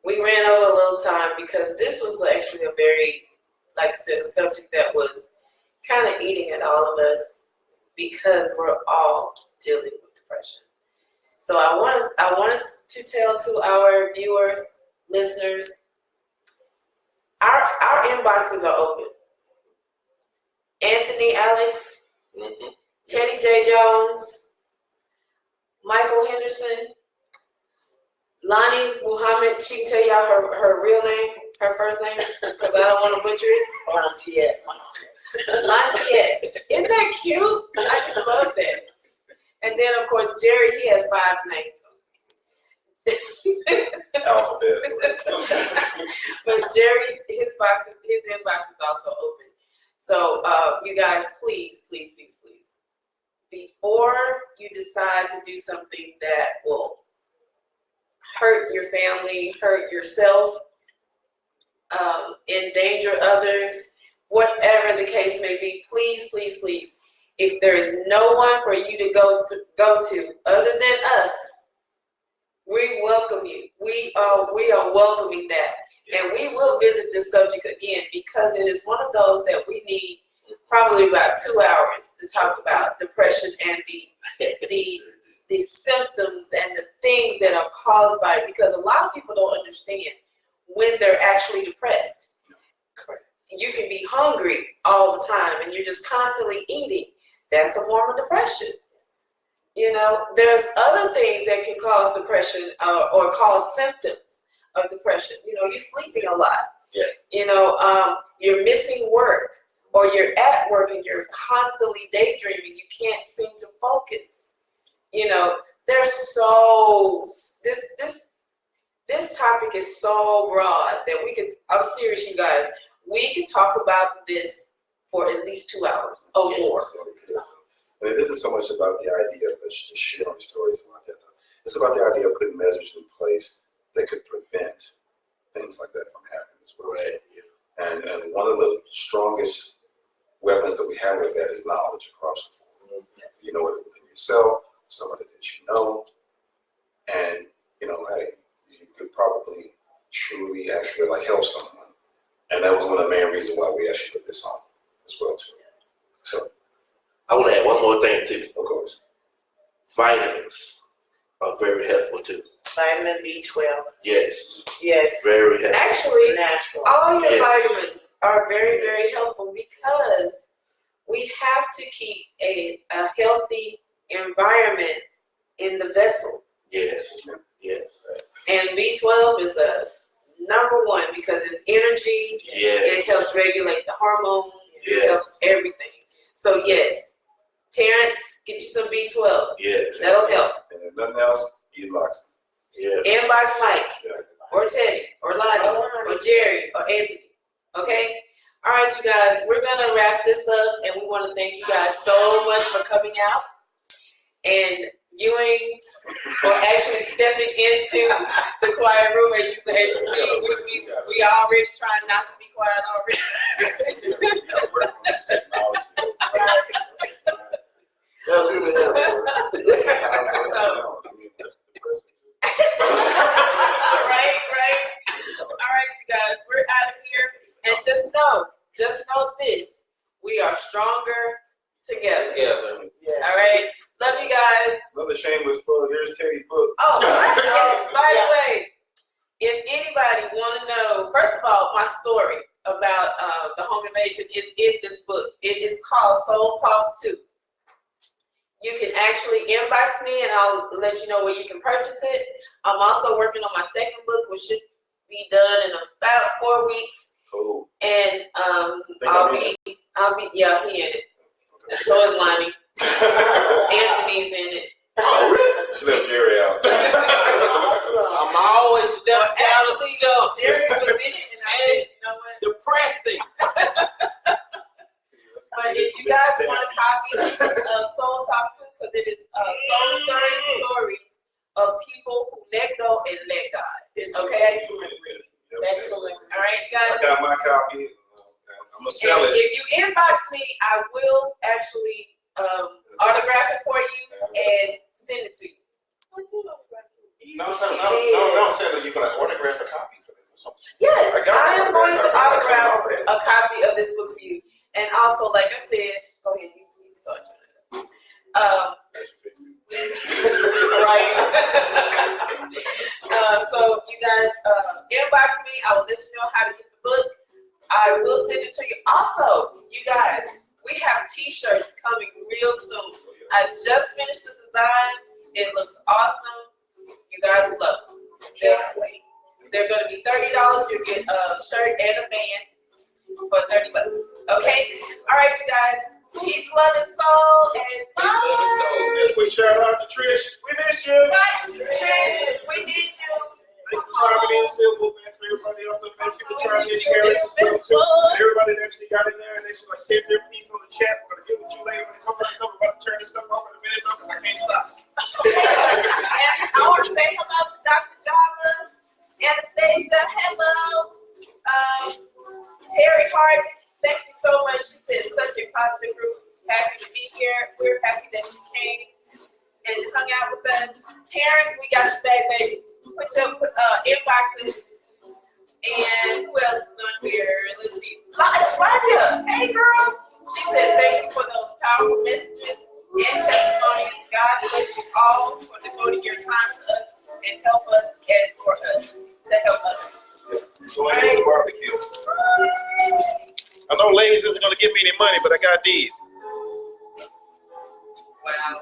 we ran over a little time because this was actually a very, like I said, a subject that was kind of eating at all of us because we're all dealing with depression. So I wanted to tell to our viewers, listeners, our inboxes are open. Anthony Alex, Teddy J. Jones, Michael Henderson, Lonnie Muhammad. She can tell y'all her real name, her first name, because I don't want to butcher it. Lontiette. Isn't that cute? I just love that. And then, of course, Jerry, he has 5 names. Alphabet. But Jerry's, his inbox is also open. So you guys, please, please, please, please, before you decide to do something that will hurt your family, hurt yourself, endanger others, whatever the case may be, please, please, please, if there is no one for you to go to other than us, we welcome you. We are welcoming that. And we will visit this subject again because it is one of those that we need probably about 2 hours to talk about depression and the symptoms and the things that are caused by it, because a lot of people don't understand when they're actually depressed. You can be hungry all the time and you're just constantly eating. That's a form of depression. You know, there's other things that can cause depression or cause symptoms of depression. You know, you're sleeping a lot. Yeah. You know, you're missing work, or you're at work and you're constantly daydreaming. You can't seem to focus. You know, this topic is so broad that I'm serious, you guys, we can talk about this for at least 2 hours or more. And it isn't so much about the idea of just sharing stories like that. It's about the idea of putting measures in place that could prevent things like that from happening as well. Right. And one of the strongest weapons that we have with that is knowledge across the board. Yes. You know it within yourself, somebody that you know, and hey, you could probably truly actually like help someone. And that was one of the main reasons why we actually put this on as well too. So I want to add one more thing too. of course. Vitamins are very helpful too. Vitamin B12. Yes, Yes. very helpful. Actually, Natural. all your Yes. vitamins are very, very helpful because we have to keep a healthy environment in the vessel. Yes, yes, And B12 is a number one because it's energy. It yes. helps regulate the hormones. It Yes. helps everything. So yes, Terrence, get you some B12. Yes. That'll help. And if nothing else, inbox. Yeah. Inbox Mike Yeah. or Teddy or Lonnie or Jerry or Anthony. Okay? All right, you guys, we're gonna wrap this up, and we want to thank you guys so much for coming out and viewing or actually stepping into the quiet room. As you see, we already trying not to be quiet already. We gotta work on this technology. That was really helpful. That's depressing. Right. All right, you guys, we're out of here, and just know this: we are stronger together. Together. Yes. All right, love you guys. Another shameless plug. Here's Teddy's book. Oh, yes, by the way, if anybody want to know, first of all, my story about the home invasion is in this book. It is called Soul Talk 2. You can actually inbox me and I'll let you know where you can purchase it. I'm also working on my second book, which should be done in about 4 weeks. Cool. And Think I'll be, yeah, he in it. And so is Lonnie. Anthony's in it. Oh, really? She left Jerry out. Awesome. I'm always left out of Actually, stuff. Jerry was in it, and I said, you know what? Depressing. But if you guys want a copy of Soul Talk 2, because it is soul stirring stories of people who let go and let God. It's Okay. excellent. Excellent. All right, you I guys. got my copy. I'm gonna sell And it. if you inbox me, I will actually autograph it for you and send it to you. No, I'm saying that you're gonna autograph a copy for it or something. Yes, I am going to autograph already. a copy of this book for you. And also, like I said, go ahead, you start turning it up. Right. So you guys inbox me. I will let you know how to get the book. I will send it to you. Also, you guys, we have t-shirts coming real soon. I just finished the design. It looks awesome. You guys will love them. Can't wait. They're going to be $30. You'll get a shirt and a band for $30. Okay? All right, you guys. Peace, love, and soul, and bye. Quick shout out to Trish. We miss you. Bye, Trish. We need you. Thanks for driving in, Silver. Thanks for everybody else. Thank you for trying to get Terrence and stuff too. Everybody that actually got in there and they should like save their piece on the chat. We're gonna get with you later when it comes to stuff. I'm about to turn this stuff off in a minute though because I can't stop. And I want to say hello to Dr. Java, Anastasia. Hello. Terry Hart, thank you so much. She said such a positive group. Happy to be here. We're happy that you came and hung out with us. Terrence, we got you back, baby. Put your inboxes. And who else is on here? Let's see. Swanya, hey girl. She said thank you for those powerful messages and testimonies. God bless you all for devoting your time to us and help us and for us to help others. Go ahead and barbecue. I know ladies isn't gonna give me any money, but I got these. Wow.